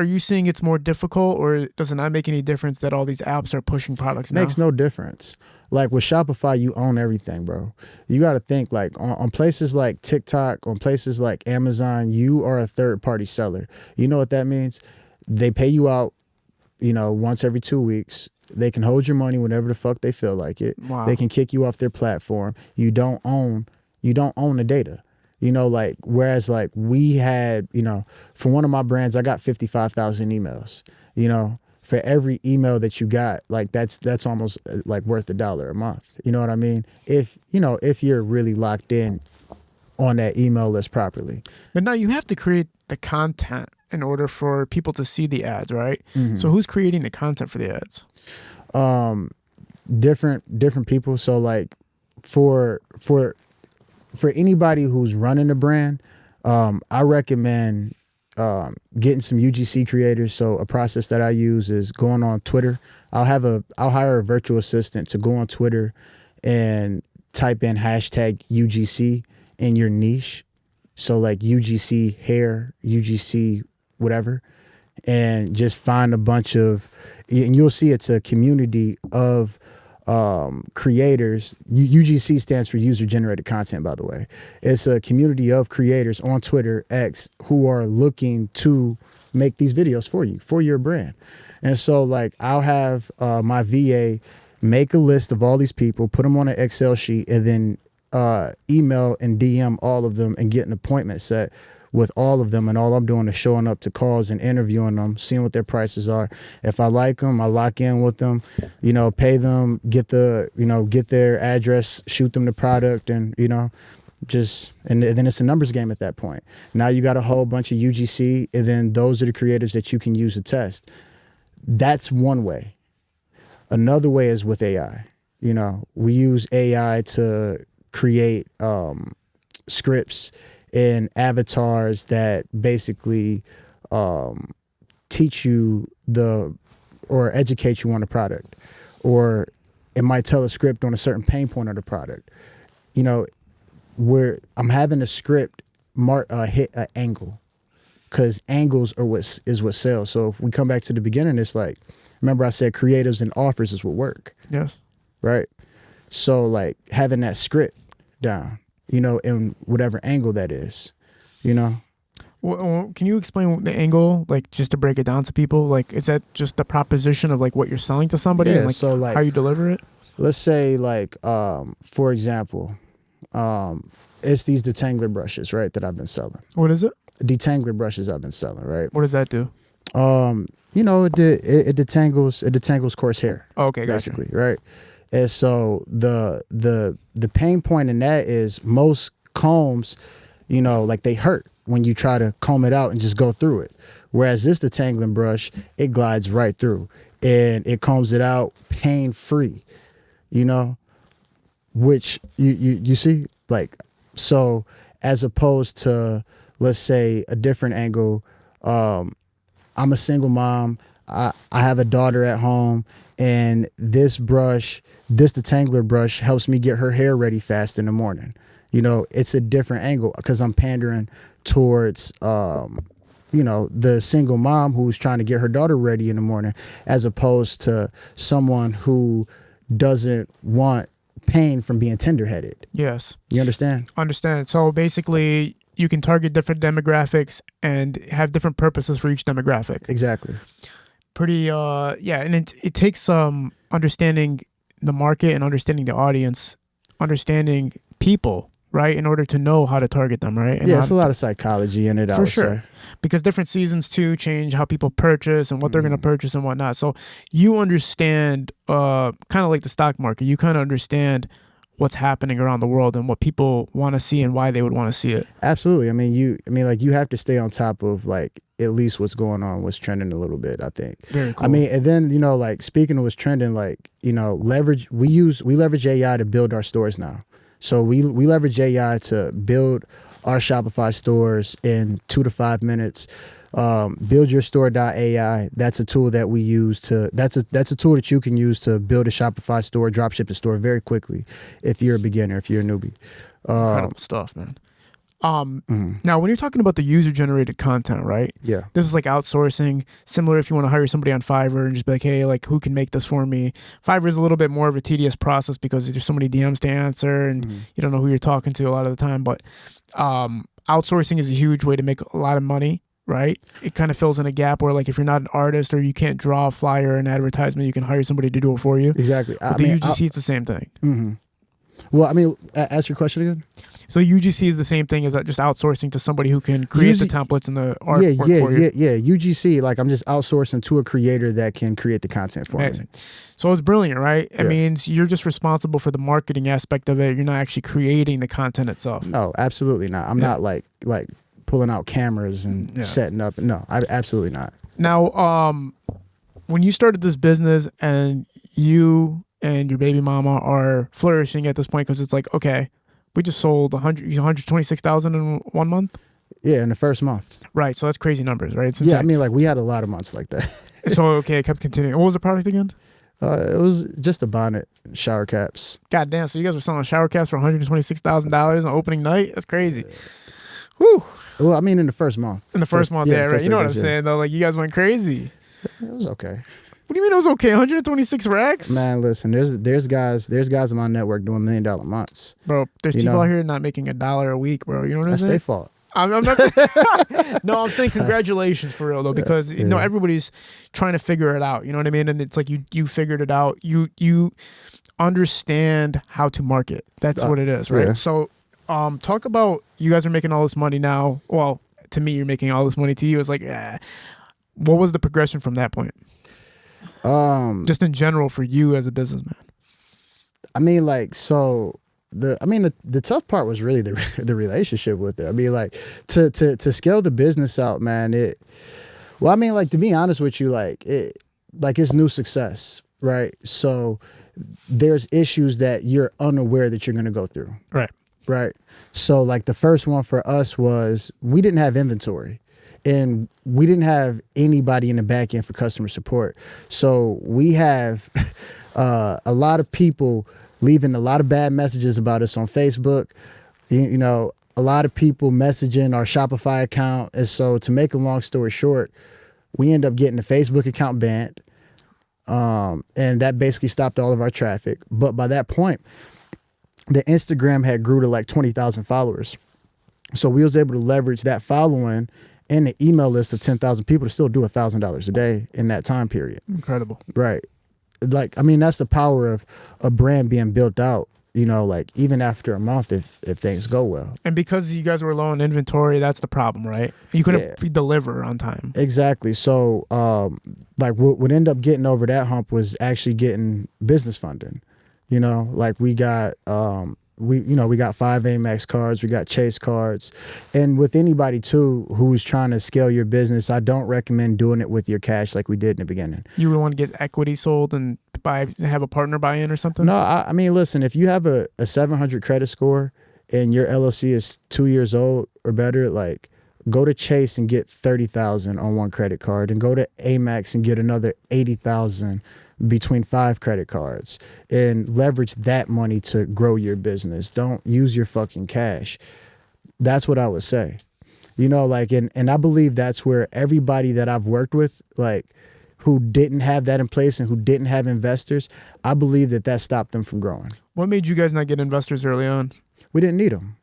you seeing it's more difficult, or does it not make any difference that all these apps are pushing products now? Makes no difference. Like with Shopify, you own everything, bro. You got to think like on places like TikTok, on places like Amazon, you are a third-party seller. You know what that means? They pay you out, you know, once every 2 weeks. They can hold your money whenever the fuck they feel like it. Wow. They can kick you off their platform. You don't own the data. You know, like, whereas like we had, you know, for one of my brands, I got 55,000 emails, you know. For every email that you got, like that's almost like worth $1 a month. You know what I mean? If you're really locked in on that email list properly. But now you have to create the content in order for people to see the ads, right? So who's creating the content for the ads? Different people. So like for for anybody who's running a brand, I recommend getting some UGC creators. So a process that I use is going on Twitter. I'll hire a virtual assistant to go on Twitter and type in hashtag UGC in your niche. So like UGC hair, UGC whatever, and just find a bunch of, and you'll see it's a community of creators. UGC stands for user generated content, by the way. It's a community of creators on Twitter, X, who are looking to make these videos for you, for your brand. And so like I'll have my VA make a list of all these people, put them on an Excel sheet, and then email and DM all of them and get an appointment set with all of them. And all I'm doing is showing up to calls and interviewing them, seeing what their prices are. If I like them, I lock in with them, pay them, get their address, shoot them the product, and, and then it's a numbers game at that point. Now you got a whole bunch of UGC, and then those are the creators that you can use to test. That's one way. Another way is with AI. We use AI to create scripts and avatars that basically teach you or educate you on the product, or it might tell a script on a certain pain point of the product. Where I'm having a script hit an angle, because angles are what sells. So if we come back to the beginning, it's like, remember I said creatives and offers is what work. Yes. Right. So like having that script down, in whatever angle that is, Well, can you explain the angle, like just to break it down to people? Like, is that just the proposition of like what you're selling to somebody, and so like how you deliver it? Let's say like, for example, it's these detangler brushes, right, that I've been selling. What is it? Detangler brushes I've been selling, right? What does that do? It detangles coarse hair. Oh, okay, basically, gotcha. right? And so the pain point in that is most combs, like they hurt when you try to comb it out and just go through it. Whereas this detangling brush, it glides right through and it combs it out pain free, which you see, like, so as opposed to, let's say, a different angle. I'm a single mom. I have a daughter at home, and this detangler brush helps me get her hair ready fast in the morning. It's a different angle because I'm pandering towards, the single mom who's trying to get her daughter ready in the morning, as opposed to someone who doesn't want pain from being tender-headed. Yes. You understand? Understand. So basically, you can target different demographics and have different purposes for each demographic. Exactly. Pretty, and it takes understanding the market and understanding the audience, understanding people, right, in order to know how to target them, right? And it's a lot of psychology in it, I would say. Because different seasons too change how people purchase and what they're going to purchase and whatnot. So you understand, kind of like the stock market, you kind of understand what's happening around the world and what people want to see and why they would want to see it. Absolutely. You have to stay on top of like at least what's going on, what's trending a little bit, I think. Very cool. And then, like speaking of what's trending, like, we leverage AI to build our stores now. So we leverage AI to build our Shopify stores in 2 to 5 minutes. BuildYourStore.ai. That's a tool that we use that's a tool that you can use to build a Shopify store, dropship a store very quickly if you're a beginner, if you're a newbie. Incredible stuff, man. Now, when you're talking about the user-generated content, right? Yeah. This is like outsourcing, similar if you want to hire somebody on Fiverr and just be like, hey, like, who can make this for me? Fiverr is a little bit more of a tedious process because there's so many DMs to answer and you don't know who you're talking to a lot of the time. But outsourcing is a huge way to make a lot of money, right? It kind of fills in a gap where, like, if you're not an artist or you can't draw a flyer or an advertisement, you can hire somebody to do it for you. Exactly. But the UGC is the same thing. Mm-hmm. Well, ask your question again. So UGC is the same thing as just outsourcing to somebody who can create the templates and the artwork for you. Yeah. UGC, like I'm just outsourcing to a creator that can create the content for me. So it's brilliant, right? It means you're just responsible for the marketing aspect of it. You're not actually creating the content itself. No, absolutely not. I'm not like pulling out cameras and setting up. No, absolutely not. Now, when you started this business and you and your baby mama are flourishing at this point, because it's like, okay, We just sold 126,000 in 1 month. Yeah, in the first month. Right. So that's crazy numbers, right? Yeah, I mean, like we had a lot of months like that. So okay, it kept continuing. What was the product again? It was just a bonnet, shower caps. God damn. So you guys were selling shower caps for $126,000 on opening night? That's crazy. Whew. Well, I mean, in the first month. In the first month, yeah, the right. first You know what 30 I'm days, saying, though? Like, you guys went crazy. It was okay. What do you mean it was okay? 126 racks? Man, listen, there's guys in my network doing $1 million months. Bro, there's You people know? out here not making $1 a week, bro. You know what I'm That's saying? their fault. I'm not no, I'm saying congratulations for real though, because you know everybody's trying to figure it out. You know what I mean? And it's like you figured it out. You understand how to market. That's what it is, right? Yeah. So, talk about you guys are making all this money now. Well, to me, you're making all this money. To you, it's like, what was the progression from that point? Just in general for you as a businessman. I mean, like, so the tough part was really the relationship with it. I mean, like to scale the business out, man. Well, I mean, like to be honest with you, it's new success, right? So there's issues that you're unaware that you're going to go through, Right. right? So like the first one for us was we didn't have inventory. And we didn't have anybody in the back end for customer support. So we have a lot of people leaving a lot of bad messages about us on Facebook. You know, a lot of people messaging our Shopify account. And so to make a long story short, we end up getting the Facebook account banned. And that basically stopped all of our traffic. But by that point, the Instagram had grew to like 20,000 followers. So we was able to leverage that following and the email list of 10,000 people to still do $1,000 a day in that time period. Incredible. Right. Like, I mean, that's the power of a brand being built out, you know, like even after a month, if things go well. And because you guys were low on inventory, that's the problem, right? You couldn't deliver on time. Exactly. So, like what ended up getting over that hump was actually getting business funding. You know, like we got, we got 5 Amex cards, we got Chase cards. And with anybody too who's trying to scale your business, I don't recommend doing it with your cash like we did in the beginning. You would want to get equity sold and have a partner buy in or something? No, I mean, listen, if you have a 700 credit score and your LLC is 2 years old or better, like go to Chase and get 30,000 on one credit card, and go to Amex and get another 80,000 between 5 credit cards, and leverage that money to grow your business. Don't use your fucking cash. That's what I would say. You know, like, and I believe that's where everybody that I've worked with, like, who didn't have that in place and who didn't have investors, I believe that stopped them from growing. What made you guys not get investors early on? We didn't need them.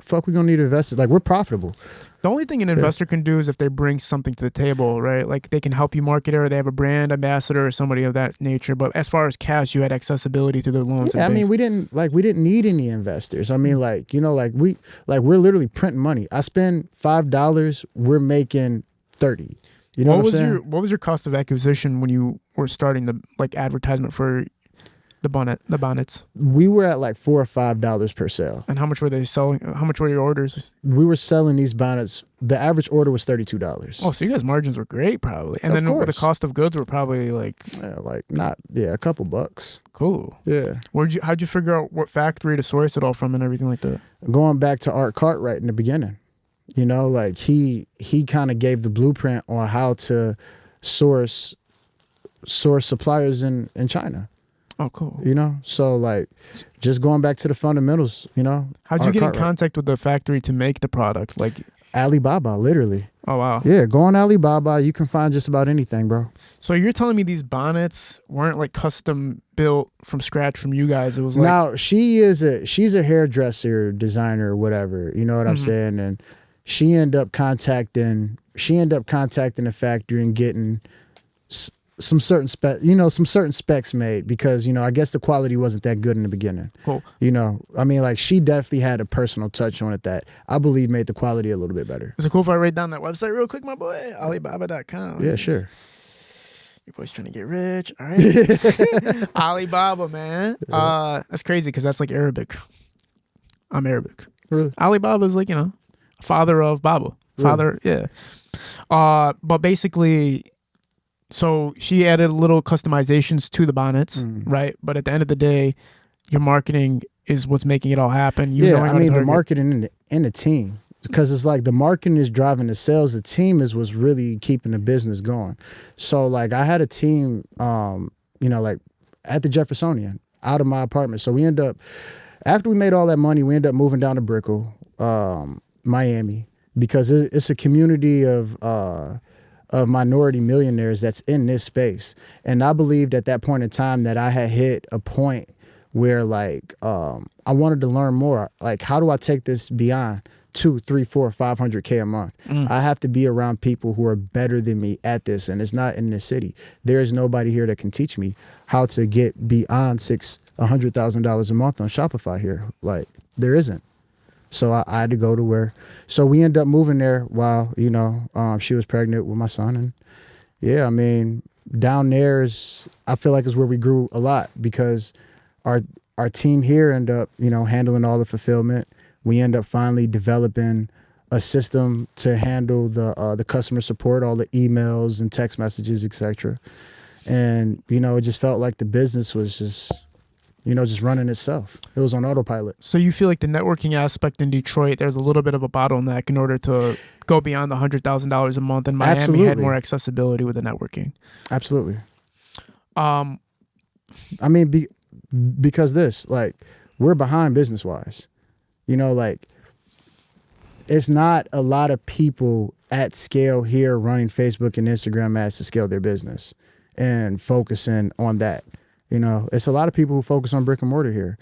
Fuck, we gonna need investors. Like, we're profitable. The only thing an investor can do is if they bring something to the table, right? Like they can help you market it, or they have a brand ambassador or somebody of that nature. But as far as cash, you had accessibility to the loans. Yeah, I mean, we didn't need any investors. I mean, like, you know, we're literally printing money. I spend $5, we're making 30. You know what I'm saying? What was your cost of acquisition when you were starting the advertisement for the bonnets? We were at like $4 or $5 per sale. And how much were they selling? How much were your orders? We were selling these bonnets. The average order was $32. Oh, so you guys' margins were great, probably. And then the cost of goods were probably like, a couple bucks. Cool. Yeah. How'd you figure out what factory to source it all from and everything like that? Going back to Art Cartwright in the beginning, you know, like he kind of gave the blueprint on how to source suppliers in China. Oh, cool. You know, so like just going back to the fundamentals, you know. How'd you get in contact with the factory to make the product? Like Alibaba, literally. Oh, wow. Yeah, go on Alibaba. You can find just about anything, bro. So you're telling me these bonnets weren't like custom built from scratch from you guys? It was like... Now, she's a hairdresser, designer, whatever. You know what I'm saying? And she ended up contacting the factory and getting some certain specs made, because, you know, I guess the quality wasn't that good in the beginning. Cool. You know, I mean, like, she definitely had a personal touch on it that I believe made the quality a little bit better. Is it cool if I write down that website real quick, my boy? Alibaba.com. Yeah, sure. Your boy's trying to get rich. All right. Alibaba, man. That's crazy because that's like Arabic. I'm Arabic. Really? Alibaba is like, you know, father of Baba. Father, yeah. But basically... So she added little customizations to the bonnets, right? But at the end of the day, your marketing is what's making it all happen. You Yeah, knowing I how to mean the target. marketing and the team, because it's like the marketing is driving the sales. The team is what's really keeping the business going. So like I had a team, like at the Jeffersonian out of my apartment. So we end up, after we made all that money, we end up moving down to Brickell, Miami, because it's a community of minority millionaires that's in this space. And I believed at that point in time that I had hit a point where like I wanted to learn more. Like, how do I take this beyond 2, 3, 4, 500K a month? I have to be around people who are better than me at this, and it's not in the city. There is nobody here that can teach me how to get beyond $100,000 a month on Shopify here. Like, there isn't. So I had to go to where. So we ended up moving there while she was pregnant with my son, and yeah, I mean down there I feel like is where we grew a lot, because our team here end up, handling all the fulfillment. We end up finally developing a system to handle the customer support, all the emails and text messages, etc. And, it just felt like the business was just running itself. It was on autopilot. So you feel like the networking aspect in Detroit, there's a little bit of a bottleneck in order to go beyond the $100,000 a month, and Miami had Absolutely. more accessibility with the networking. Absolutely. Um, I mean, because we're behind business wise. It's not a lot of people at scale here running Facebook and Instagram ads to scale their business and focusing on that. It's a lot of people who focus on brick and mortar here.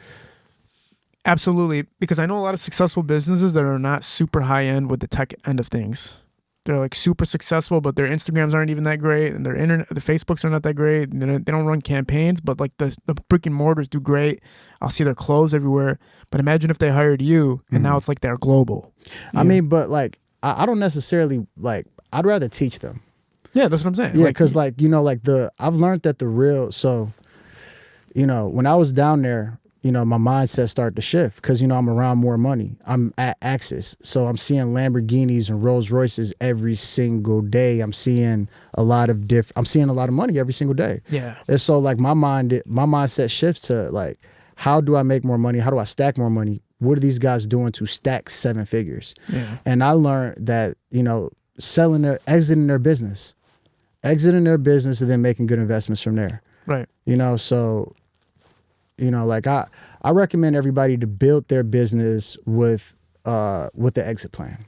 Absolutely, because I know a lot of successful businesses that are not super high end with the tech end of things. They're like super successful, but their Instagrams aren't even that great, and their Facebooks are not that great. They don't run campaigns, but like the brick and mortars do great. I'll see their clothes everywhere. But imagine if they hired you, and now it's like they're global. I mean, but like I don't necessarily like. I'd rather teach them. Yeah, that's what I'm saying. Yeah, because I've learned that the real. So, when I was down there, my mindset started to shift because, I'm around more money. I'm at Axis. So I'm seeing Lamborghinis and Rolls Royces every single day. I'm seeing a lot of money every single day. Yeah. And so like my mindset shifts to like, how do I make more money? How do I stack more money? What are these guys doing to stack 7 figures? Yeah. And I learned that, exiting their business and then making good investments from there. Right. So I recommend everybody to build their business with the exit plan.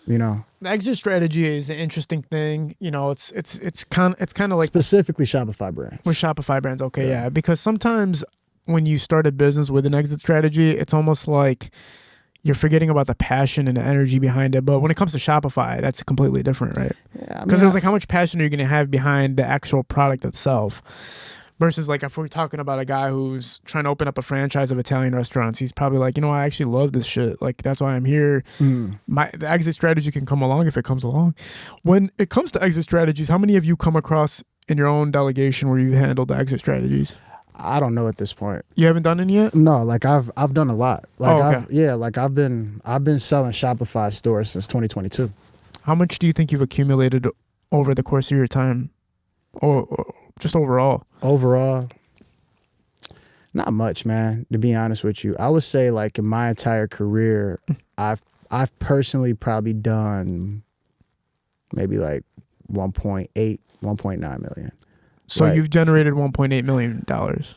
The exit strategy is an interesting thing. It's kind of like Specifically Shopify brands. with Shopify brands. Okay, yeah, because sometimes when you start a business with an exit strategy, it's almost like you're forgetting about the passion and the energy behind it. But when it comes to Shopify, that's completely different, right? Yeah, Because it's like, how much passion are you going to have behind the actual product itself? Versus like if we're talking about a guy who's trying to open up a franchise of Italian restaurants, he's probably like, I actually love this shit. Like, that's why I'm here. The exit strategy can come along if it comes along. When it comes to exit strategies, how many have you come across in your own delegation where you've handled the exit strategies? I don't know at this point. You haven't done any yet? No, like I've done a lot. Like okay. I've been selling Shopify stores since 2022. How much do you think you've accumulated over the course of your time? Or just overall? Overall, not much, man, to be honest with you. I would say like in my entire career, I've personally probably done maybe like 1.8, 1.9 million. So Like, you've generated $1.8 million.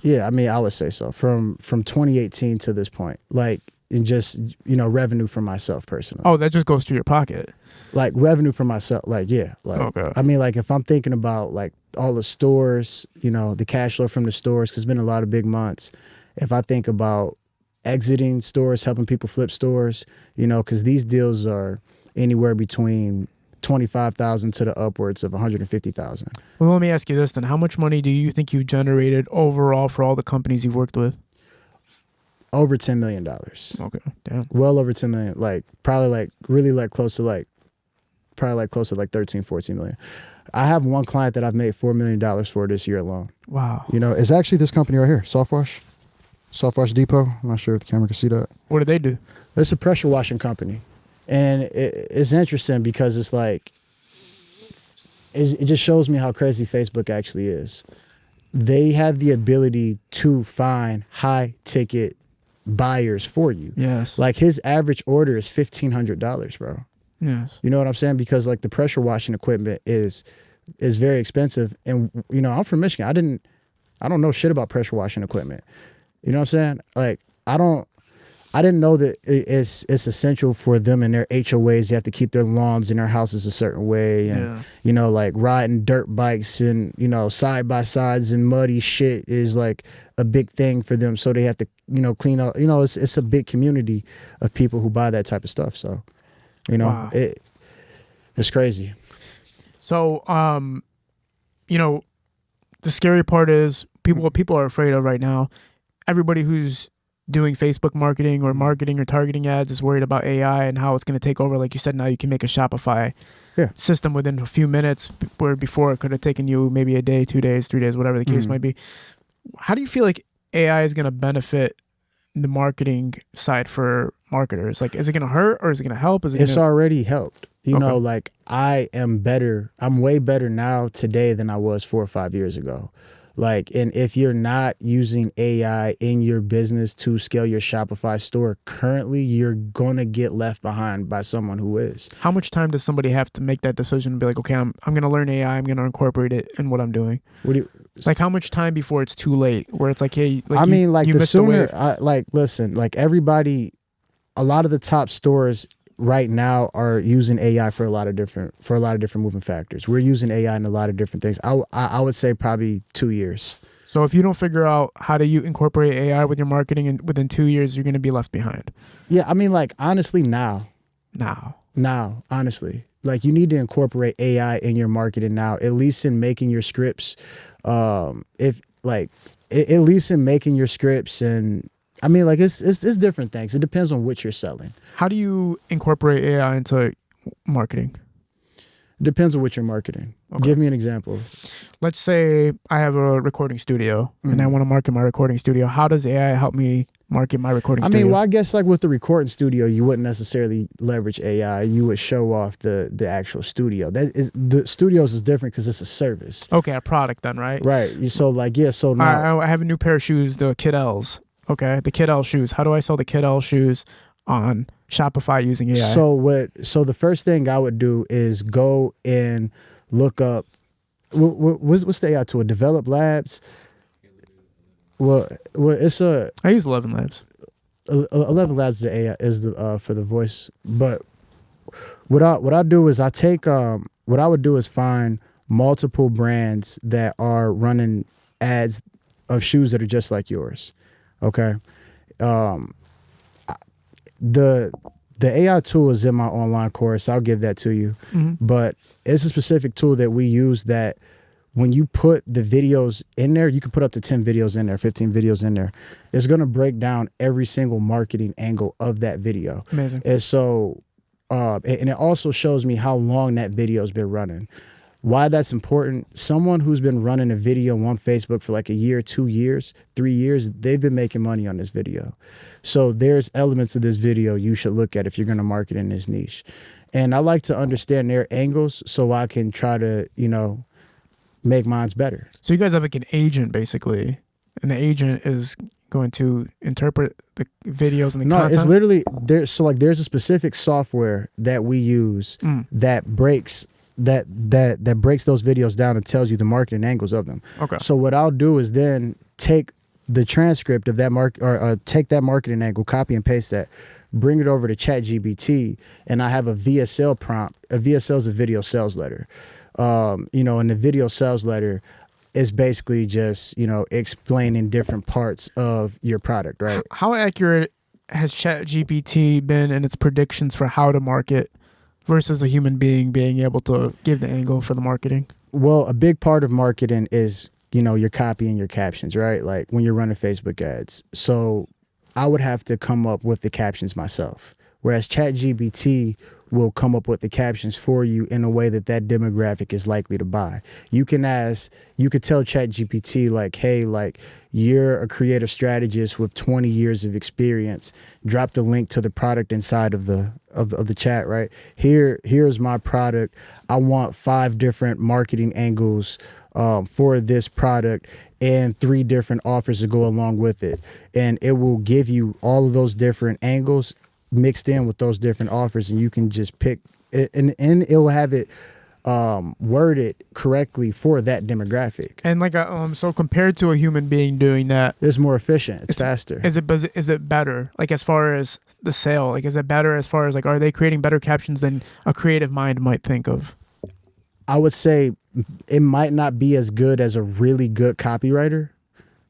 yeah, I mean, I would say so from 2018 to this point, like in just, revenue for myself personally. Oh, that just goes to your pocket. Like revenue for myself. Like, yeah. Like, Okay. I mean, like if I'm thinking about like all the stores, the cash flow from the stores, because it's been a lot of big months. If I think about exiting stores, helping people flip stores, because these deals are anywhere between 25,000 to the upwards of 150,000. Well, let me ask you this then. How much money do you think you've generated overall for all the companies you've worked with? Over $10 million. Okay, damn. Well over 10 million. Like probably like really like close to like 13, 14 million. I have one client that I've made $4 million for this year alone. Wow. It's actually this company right here, Softwash Depot. I'm not sure if the camera can see that. What do they do? It's a pressure washing company. And it's interesting because it's like, it just shows me how crazy Facebook actually is. They have the ability to find high ticket buyers for you. Yes. Like his average order is $1,500, bro. Yes. You know what I'm saying? Because like the pressure washing equipment is very expensive. And you know, I'm from Michigan. I don't know shit about pressure washing equipment. You know what I'm saying? Like I didn't know that it's essential for them in their HOAs. They have to keep their lawns in their houses a certain way, and you know, like riding dirt bikes and you know side by sides and muddy shit is like a big thing for them. So they have to you know clean up. You know, it's a big community of people who buy that type of stuff. So you know, it's crazy. So you know, the scary part is what people are afraid of right now. Everybody who's doing Facebook marketing or targeting ads is worried about AI and how it's going to take over. Like you said, now you can make a Shopify system within a few minutes, where before it could have taken you maybe a day, 2 days, 3 days, whatever the case might be. How do you feel like AI is going to benefit the marketing side for marketers? Like, is it going to hurt or is it going to help? It's already helped. You know, like I'm way better now today than I was 4 or 5 years ago. Like, and if you're not using AI in your business to scale your Shopify store currently, you're going to get left behind by someone who is. How much time does somebody have to make that decision and be like, okay, I'm going to learn AI, I'm going to incorporate it in what I'm doing? Like, how much time before it's too late where it's like, hey, like the sooner, listen, like everybody, a lot of the top stores right now are using AI for a lot of different moving factors. We're using AI in a lot of different things. I would say probably 2 years. So if you don't figure out how to incorporate AI with your marketing, and within 2 years, you're going to be left behind. Yeah, I mean, like honestly, now, honestly, like you need to incorporate AI in your marketing now, at least in making your scripts. At least in making your scripts and. I mean, like it's different things. It depends on what you're selling. How do you incorporate AI into marketing? Depends on what you're marketing. Okay. Give me an example. Let's say I have a recording studio and I want to market my recording studio. How does AI help me market my recording studio? I mean, well, I guess like with the recording studio, you wouldn't necessarily leverage AI. You would show off the actual studio. The studios is different because it's a service. Okay, a product then, right? Right. So like, so now. I have a new pair of shoes, the Kid L's. Okay, the Kid L shoes. How do I sell the Kid L shoes on Shopify using AI? So the first thing I would do is go and look up what's the AI tool? Develop Labs. Well, I use 11 Labs. 11 Labs is the AI for the voice. But what I do is what I would do is find multiple brands that are running ads of shoes that are just like yours. Okay. The AI tool is in my online course. I'll give that to you. But it's a specific tool that we use that when you put the videos in there, you can put up to 10 videos in there, 15 videos in there. It's going to break down every single marketing angle of that video. Amazing. And so, and it also shows me how long that video's been running. Why that's important, someone who's been running a video on Facebook for like a year, 2 years, 3 years, they've been making money on this video. So there's elements of this video you should look at if you're going to market in this niche. And I like to understand their angles so I can try to, make mine's better. So you guys have like an agent basically, and the agent is going to interpret the videos and the content? No, it's literally, there's a specific software that we use that breaks that breaks those videos down and tells you the marketing angles of them. Okay. So what I'll do is then take the transcript of that take that marketing angle, copy and paste that, bring it over to ChatGPT, and I have a VSL prompt. A VSL is a video sales letter. And the video sales letter is basically just, explaining different parts of your product, right? How accurate has ChatGPT been in its predictions for how to market versus a human being being able to give the angle for the marketing? Well, a big part of marketing is, your copy and your captions, right? Like when you're running Facebook ads. So I would have to come up with the captions myself. Whereas ChatGPT will come up with the captions for you in a way that demographic is likely to buy. You could tell ChatGPT like, hey, like, you're a creative strategist with 20 years of experience. Drop the link to the product inside of the chat, right? Here's my product. I want 5 different marketing angles for this product and 3 different offers to go along with it. And it will give you all of those different angles mixed in with those different offers, and you can just pick it, and it will have it worded correctly for that demographic. And like so compared to a human being doing that, it's more efficient. It's faster. Is it better? Like as far as the sale, like is it better as far as like are they creating better captions than a creative mind might think of? I would say it might not be as good as a really good copywriter,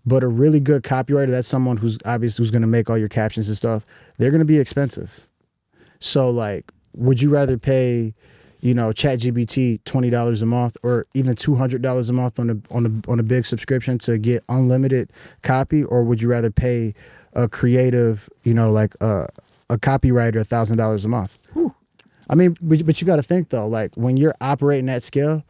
but a really good copywriter, that's someone who's going to make all your captions and stuff. They're going to be expensive. So like, would you rather pay, ChatGPT $20 a month or even $200 a month on a big subscription to get unlimited copy, or would you rather pay a creative, like a copywriter $1,000 a month? Whew. I mean, but you got to think though, like when you're operating at scale,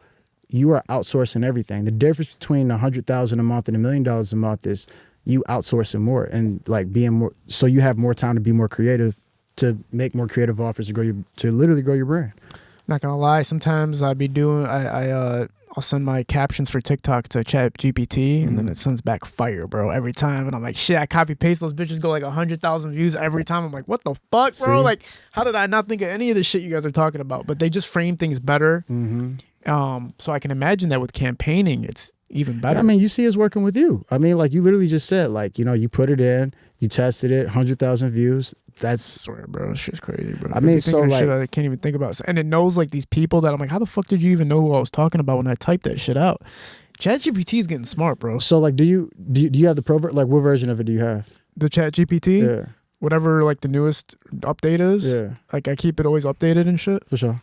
you are outsourcing everything. The difference between $100,000 a month and $1 million a month is you outsourcing more and like being more. So you have more time to be more creative, to make more creative offers, to literally grow your brand. Not gonna lie, sometimes I'll send my captions for TikTok to ChatGPT, and then it sends back fire, bro, every time. And I'm like, shit, I copy paste those bitches, go like 100,000 views every time. I'm like, what the fuck, bro? See? Like, how did I not think of any of the shit you guys are talking about? But they just frame things better. Mm-hmm. So I can imagine that with campaigning, it's even better. I mean, you see us working with you. I mean, like you literally just said, like, you put it in, you tested it, 100,000 views. That's, I swear, bro, this shit's crazy, bro. I mean, so like, shit I can't even think about. And it knows like these people that I'm like, how the fuck did you even know who I was talking about when I typed that shit out? ChatGPT is getting smart, bro. So like, do you have the pro, like what version of it do you have? The ChatGPT? Yeah. Whatever like the newest update is. Yeah. Like I keep it always updated and shit. For sure.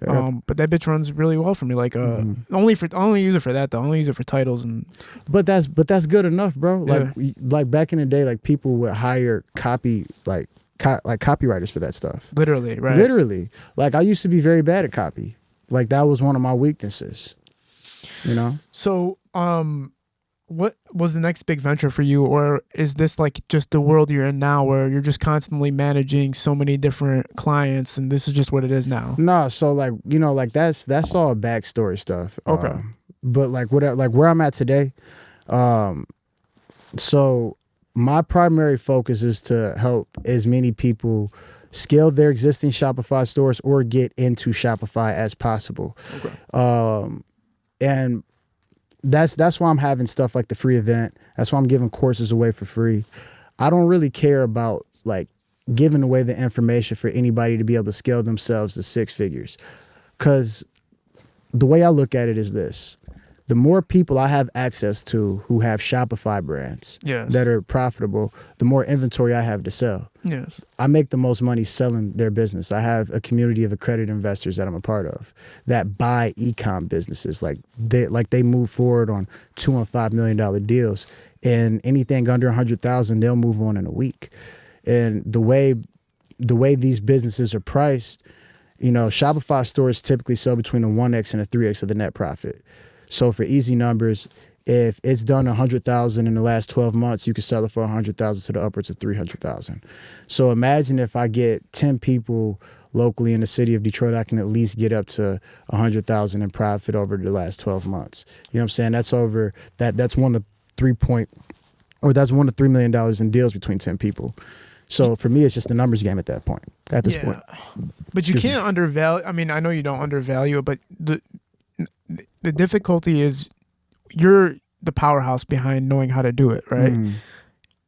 But that bitch runs really well for me. Like only use it for that though. I only use it for titles and. But that's good enough, bro. Like Yeah. like back in the day, like people would hire copywriters for that stuff. Literally, right? Literally. Like I used to be very bad at copy. Like that was one of my weaknesses. So what was the next big venture for you, or is this like just the world you're in now where you're just constantly managing so many different clients and this is just what it is now? No, so like like that's all backstory stuff. Okay. But like where I'm at today, so my primary focus is to help as many people scale their existing Shopify stores or get into Shopify as possible. Okay. And that's why I'm having stuff like the free event. That's why I'm giving courses away for free. I don't really care about like giving away the information for anybody to be able to scale themselves to 6 figures. Because the way I look at it is this. The more people I have access to who have Shopify brands that are profitable, the more inventory I have to sell. Yes. I make the most money selling their business. I have a community of accredited investors that I'm a part of that buy e-com businesses. Like they move forward on $2 and $5 million deals, and anything under 100,000, they'll move on in a week. And the way these businesses are priced, Shopify stores typically sell between a 1x and a 3x of the net profit. So for easy numbers, if it's done 100,000 in the last 12 months, you can sell it for 100,000 to the upwards of 300,000. So imagine if I get 10 people locally in the city of Detroit, I can at least get up to 100,000 in profit over the last 12 months. You know what I'm saying? That's over that's one of $3 million in deals between 10 people. So for me, it's just a numbers game at this point. But you can't undervalue. I mean, I know you don't undervalue it, but the difficulty is you're the powerhouse behind knowing how to do it, right?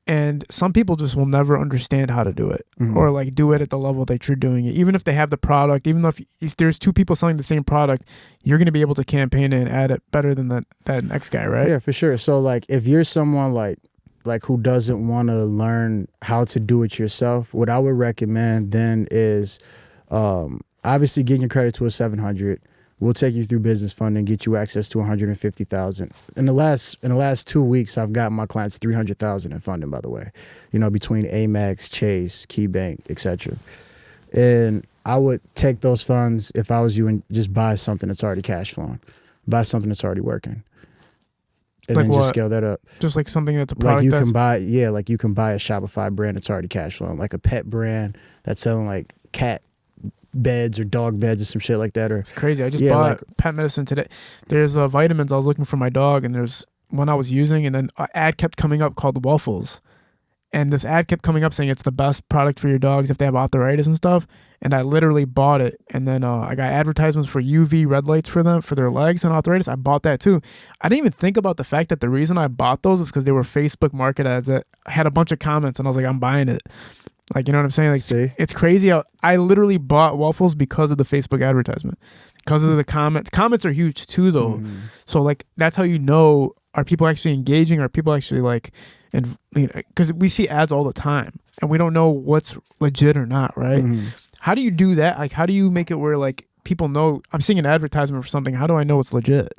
And some people just will never understand how to do it or like do it at the level that you're doing it. Even if they have the product, even though if there's 2 people selling the same product, you're going to be able to campaign and add it better than that next guy, right? Yeah, for sure. So like if you're someone like who doesn't want to learn how to do it yourself, what I would recommend then is obviously getting your credit to a 700. We'll take you through business funding, get you access to 150,000. In the last 2 weeks, I've got my clients 300,000 in funding, by the way, between Amex, Chase, KeyBank, etc. And I would take those funds if I was you and just buy something that's already cash flowing, buy something that's already working, and Like then just what? scale that up. Just like something that's a product Like you that's can buy, like you can buy a Shopify brand that's already cash flowing, like a pet brand that's selling like cat beds or dog beds or some shit like that. Or it's crazy. I just Yeah, bought like- pet medicine today. There's vitamins I was looking for my dog, and there's one I was using, and then an ad kept coming up called Waffles. And this ad kept coming up saying it's the best product for your dogs if they have arthritis and stuff. And I literally bought it. And then I got advertisements for UV red lights for them, for their legs and arthritis. I bought that too. I didn't even think about the fact that the reason I bought those is because they were Facebook market ads that had a bunch of comments. And I was like, I'm buying it. Like, you know what I'm saying? Like, See? it's crazy how I literally bought Waffles because of the Facebook advertisement. Because of the comments. Comments are huge too, though. So, like, that's how you know, are people actually engaging? Are people actually like... And because we see ads all the time and we don't know what's legit or not, right? How do you do that? Like, how do you make it where like people know I'm seeing an advertisement for something? How do I know it's legit?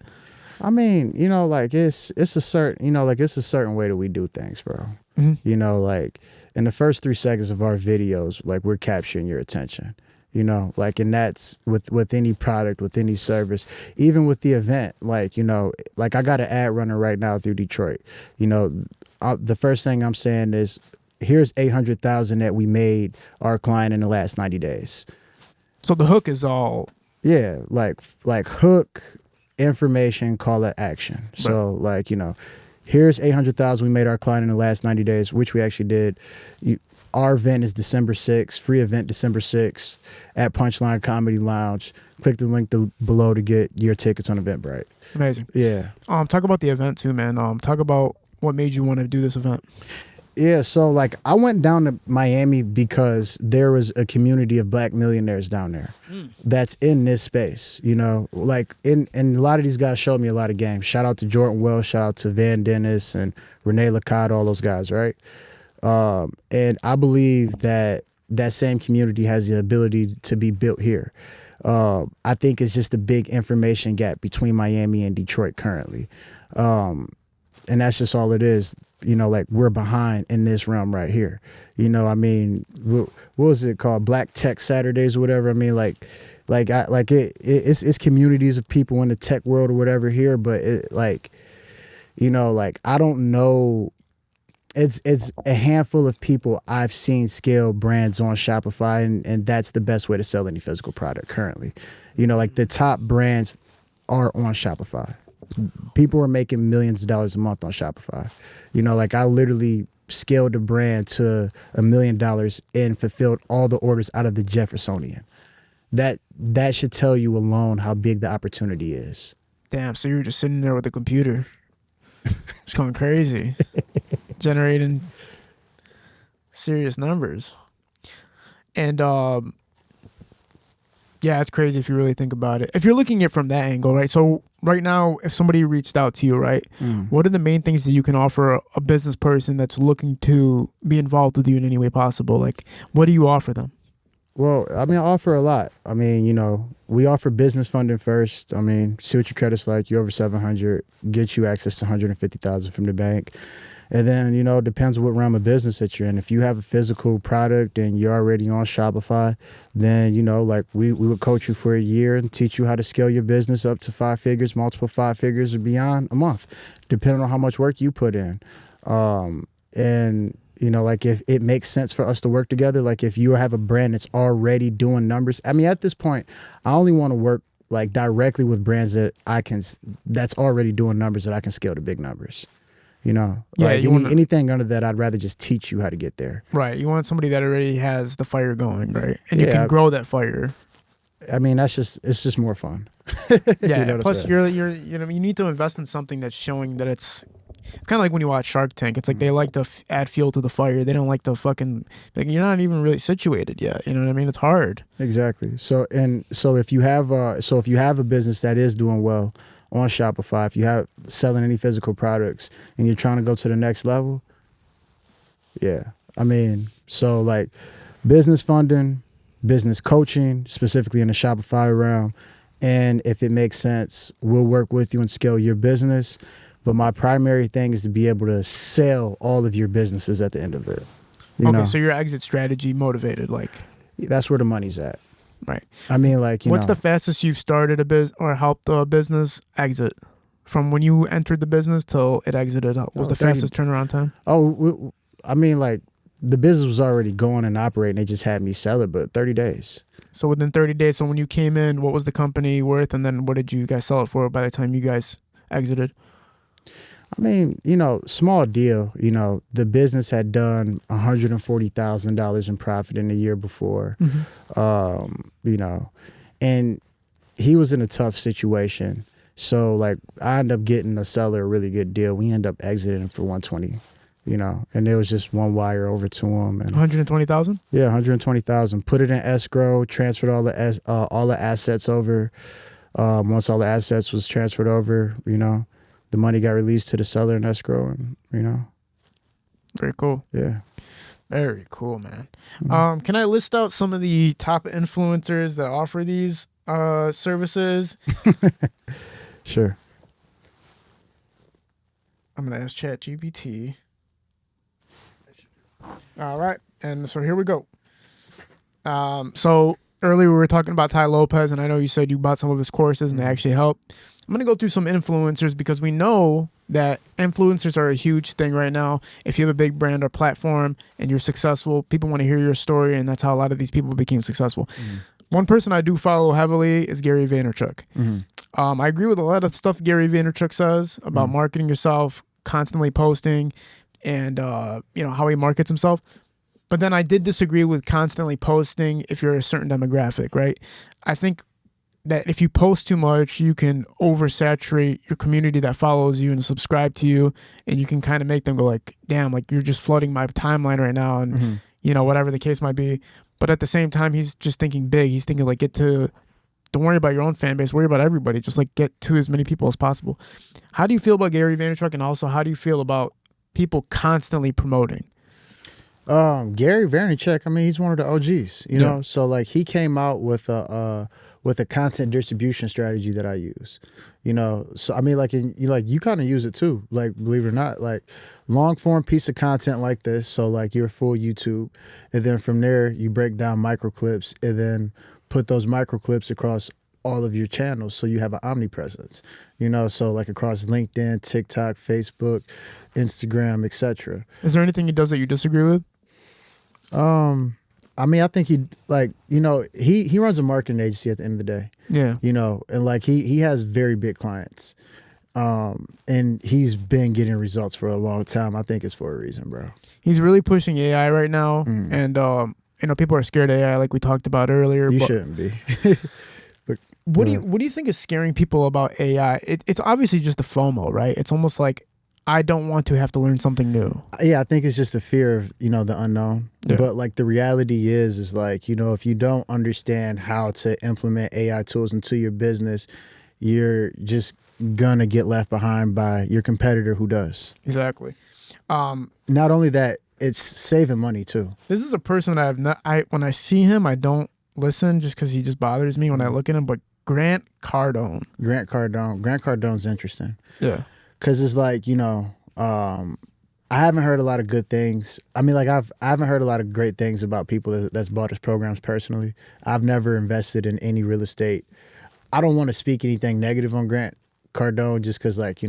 I mean, like it's a certain, it's a certain way that we do things, bro. Like in the first 3 seconds of our videos, like we're capturing your attention. Like, and that's with any product, with any service, even with the event, like, like I got an ad running right now through Detroit. The first thing I'm saying is, here's 800,000 that we made our client in the last 90 days. So the hook is all... Yeah, like hook, information, call to action. So like, here's 800,000 we made our client in the last 90 days, which we actually did. Our event is December 6th, free event December 6th at Punchline Comedy Lounge. Click the link below to get your tickets on Eventbrite. Amazing. Yeah. Talk about the event too, man. Talk about what made you want to do this event. Yeah, so like I went down to Miami because there was a community of black millionaires down there that's in this space, like and a lot of these guys showed me a lot of games. Shout out to Jordan Wells, shout out to Van Dennis and Renee Lacotte, all those guys, right? And I believe that same community has the ability to be built here. I think it's just a big information gap between Miami and Detroit currently. And that's just all it is. Like we're behind in this realm right here. I mean, what was it called? Black Tech Saturdays or whatever. I mean, it's communities of people in the tech world or whatever here, but like I don't know. It's a handful of people I've seen scale brands on Shopify, and that's the best way to sell any physical product currently. Like the top brands are on Shopify. People are making millions of dollars a month on Shopify. Like I literally scaled the brand to $1 million and fulfilled all the orders out of the Jeffersonian. That should tell you alone how big the opportunity is. Damn, so you were just sitting there with a computer. Just going crazy. Generating serious numbers. And yeah, it's crazy if you really think about it. If you're looking at it from that angle, right? So right now, if somebody reached out to you, right, what are the main things that you can offer a business person that's looking to be involved with you in any way possible? Like, what do you offer them? Well, I mean, I offer a lot. I mean, we offer business funding first. I mean, see what your credit's like. You're over 700, get you access to 150,000 from the bank. And then, it depends what realm of business that you're in. If you have a physical product and you're already on Shopify, then, like we would coach you for a year and teach you how to scale your business up to 5 figures, multiple 5 figures or beyond a month, depending on how much work you put in. And, like if it makes sense for us to work together, like if you have a brand that's already doing numbers, I mean, at this point, I only want to work like directly with brands that's already doing numbers that I can scale to big numbers. Anything under that, I'd rather just teach you how to get there. Right. You want somebody that already has the fire going, right? And you can grow that fire. I mean, it's just more fun. Yeah. Plus, you need to invest in something that's showing that it's kind of like when you watch Shark Tank. It's like they like to add fuel to the fire. They don't like to fucking. Like, you're not even really situated yet. You know what I mean? It's hard. Exactly. So if you have a business that is doing well on Shopify, if you have selling any physical products and you're trying to go to the next level, yeah. I mean, so like business funding, business coaching, specifically in the Shopify realm. And if it makes sense, we'll work with you and scale your business. But my primary thing is to be able to sell all of your businesses at the end of it. You know? So your exit strategy motivated, like. That's where the money's at. Right. I mean, like, What's the fastest you've started a business or helped a business exit? From when you entered the business till it exited, what was the 30 fastest turnaround time? I mean, like, the business was already going and operating. They just had me sell it, but 30 days. So within 30 days. So when you came in, what was the company worth? And then what did you guys sell it for by the time you guys exited? I mean, small deal. The business had done $140,000 in profit in the year before. And he was in a tough situation. So, like, I ended up getting the seller a really good deal. We ended up exiting for 120, and there was just one wire over to him. And 120,000? Yeah, 120,000. Put it in escrow, transferred all the assets over. Once all the assets was transferred over, the money got released to the seller in escrow, and Very cool. Yeah. Very cool, man. Can I list out some of the top influencers that offer these services? Sure. I'm going to ask ChatGPT. All right. And so here we go. So earlier we were talking about Ty Lopez, and I know you said you bought some of his courses and they actually helped. I'm going to go through some influencers because we know that influencers are a huge thing right now. If you have a big brand or platform and you're successful, people want to hear your story, and that's how a lot of these people became successful. One person I do follow heavily is Gary Vaynerchuk. I agree with a lot of stuff Gary Vaynerchuk says about marketing yourself, constantly posting, and how he markets himself. But then I did disagree with constantly posting if you're a certain demographic, right? I think that if you post too much, you can oversaturate your community that follows you and subscribe to you, and you can kind of make them go like, damn, like you're just flooding my timeline right now, and whatever the case might be. But at the same time, he's just thinking big. He's thinking like, don't worry about your own fan base, worry about everybody. Just like get to as many people as possible. How do you feel about Gary Vaynerchuk, and also how do you feel about people constantly promoting? Gary Vaynerchuk, I mean, he's one of the OGs, you know? So like he came out with a content distribution strategy that I use, So I mean, like, you kind of use it too, like, believe it or not, like long form piece of content like this. So like your full YouTube, and then from there you break down micro clips and then put those micro clips across all of your channels, so you have an omnipresence, so like across LinkedIn, TikTok, Facebook, Instagram, etc. Is there anything he does that you disagree with? I mean, I think he runs a marketing agency at the end of the day. Yeah. And like he has very big clients. And he's been getting results for a long time. I think it's for a reason, bro. He's really pushing AI right now, and people are scared of AI, like we talked about earlier. You shouldn't be. What do you think is scaring people about AI? It's obviously just the FOMO, right? It's almost like I don't want to have to learn something new. Yeah, I think it's just the fear of, the unknown. Yeah. But like the reality is like, if you don't understand how to implement AI tools into your business, you're just gonna get left behind by your competitor who does. Exactly. Not only that, it's saving money too. This is a person that when I see him, I don't listen just because he just bothers me when I look at him. But Grant Cardone. Grant Cardone's interesting. Yeah. Because it's like, I haven't heard a lot of good things. I mean, like I haven't heard a lot of great things about people that's bought his programs personally. I've never invested in any real estate. I don't want to speak anything negative on Grant Cardone just because, like,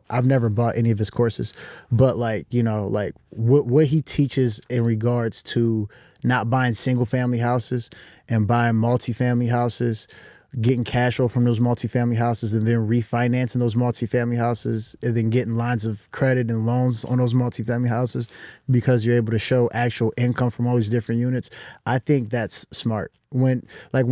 I've never bought any of his courses. But like, like what he teaches in regards to not buying single family houses and buying multifamily houses, getting cash flow from those multifamily houses, and then refinancing those multifamily houses, and then getting lines of credit and loans on those multifamily houses because you're able to show actual income from all these different units. I think that's smart. When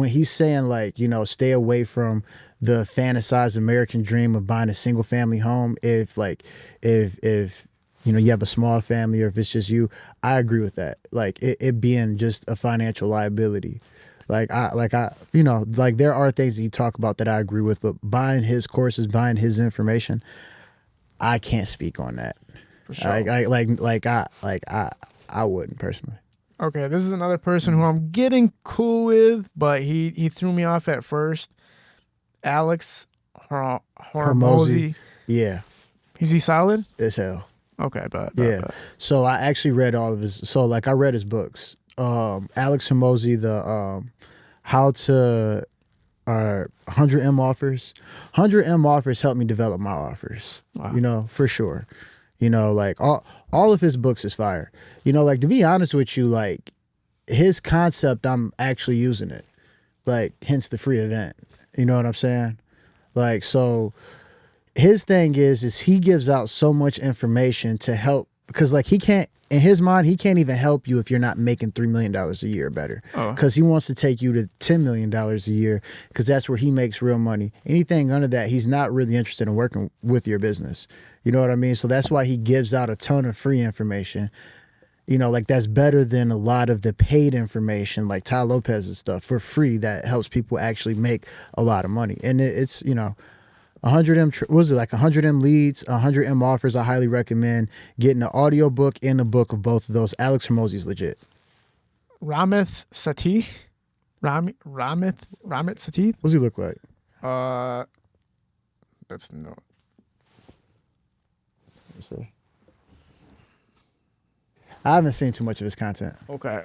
he's saying, like, stay away from the fantasized American dream of buying a single family home if you have a small family, or if it's just you, I agree with that. Like it being just a financial liability. Like there are things that you talk about that I agree with, but buying his courses, buying his information, I can't speak on that. For sure. I wouldn't personally. Okay, this is another person who I'm getting cool with, but he threw me off at first. Alex Hormozy. Yeah. Is he solid? As hell. Okay, but So I actually read all of his. So like I read his books. Alex Hormozy, how to 100M offers. 100M offers helped me develop my offers. Wow. You know, for sure. You know, like all of his books is fire. You know, like to be honest with you, like his concept, I'm actually using it. Like hence the free event. You know what I'm saying? Like, so his thing is he gives out so much information to help, because like he can't, in his mind, he can't even help you if you're not making $3 million a year or better. Because he wants to take you to $10 million a year, because that's where he makes real money. Anything under that, he's not really interested in working with your business. You know what I mean? So that's why he gives out a ton of free information. You know, like that's better than a lot of the paid information, like Ty Lopez's stuff for free that helps people actually make a lot of money. And it's, you know, 100M, what was it, like 100M leads, 100M offers. I highly recommend getting an audio book and a book of both of those. Alex Hormozi's legit. Ramith Sethi? Ramith Sethi? What does he look like? That's no. I haven't seen too much of his content. Okay.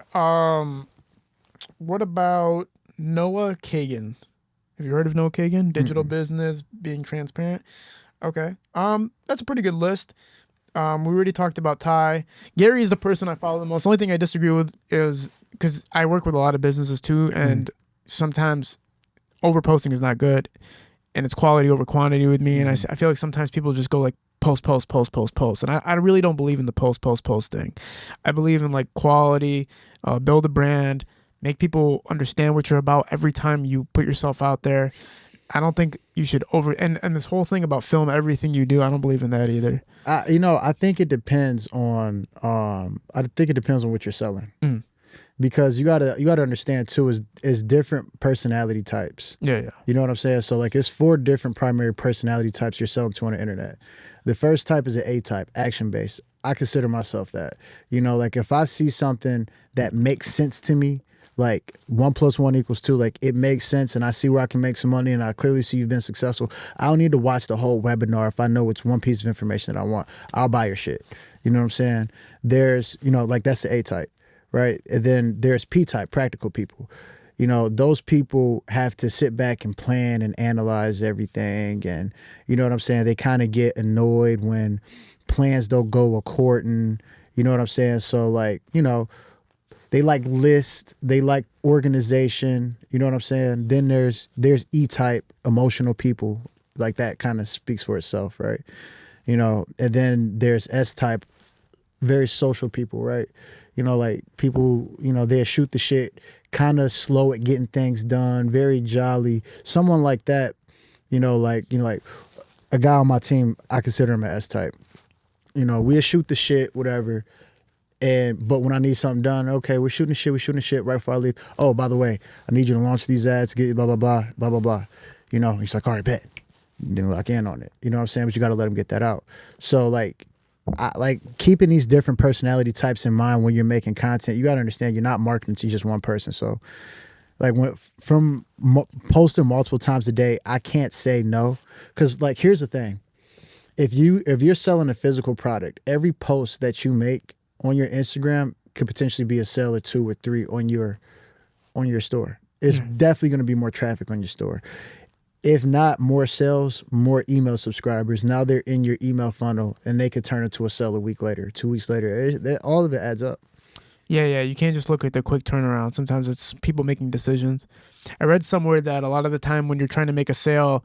What about Noah Kagan? Have you heard of Noah Kagan? Digital business, being transparent. Okay. That's a pretty good list. We already talked about Ty. Gary is the person I follow the most. The only thing I disagree with is because I work with a lot of businesses too, and sometimes overposting is not good, and it's quality over quantity with me. And I feel like sometimes people just go like post. And I really don't believe in the post thing. I believe in like quality, build a brand, make people understand what you're about every time you put yourself out there. I don't think you should and this whole thing about film everything you do, I don't believe in that either. You know, I think it depends on what you're selling. Because you gotta understand too is different personality types. Yeah. You know what I'm saying? So like it's 4 different primary personality types you're selling to on the internet. The first type is an A type, action based. I consider myself that. You know, like if I see something that makes sense to me, like 1 + 1 = 2, like it makes sense and I see where I can make some money and I clearly see you've been successful, I don't need to watch the whole webinar. If I know it's one piece of information that I want, I'll buy your shit. You know what I'm saying? There's, you know, like that's the A type, right? And then there's P type, practical people. You know, those people have to sit back and plan and analyze everything. And you know what I'm saying? They kind of get annoyed when plans don't go according, you know what I'm saying? So like, you know, they like lists, they like organization, you know what I'm saying? Then there's E-type, emotional people, like that kind of speaks for itself, right? You know, and then there's S-type, very social people, right? You know, like people, you know, they shoot the shit, kind of slow at getting things done, very jolly. Someone like that, like a guy on my team, I consider him an S-type. You know, we'll shoot the shit, whatever. But when I need something done, okay, we're shooting shit right before I leave. Oh, by the way, I need you to launch these ads, get blah, blah, blah, blah, blah, blah. You know, he's like, all right, bet. Then lock in on it. You know what I'm saying? But you got to let him get that out. So like, I like keeping these different personality types in mind when you're making content. You got to understand you're not marketing to just one person. So like from posting multiple times a day, I can't say no. Because like, here's the thing. If you're selling a physical product, every post that you make on your Instagram could potentially be a sale or 2 or 3 on your store. It's definitely going to be more traffic on your store. If not, more sales, more email subscribers. Now they're in your email funnel and they could turn into a sale a week later, 2 weeks later. All of it adds up. Yeah. You can't just look at the quick turnaround. Sometimes it's people making decisions. I read somewhere that a lot of the time when you're trying to make a sale,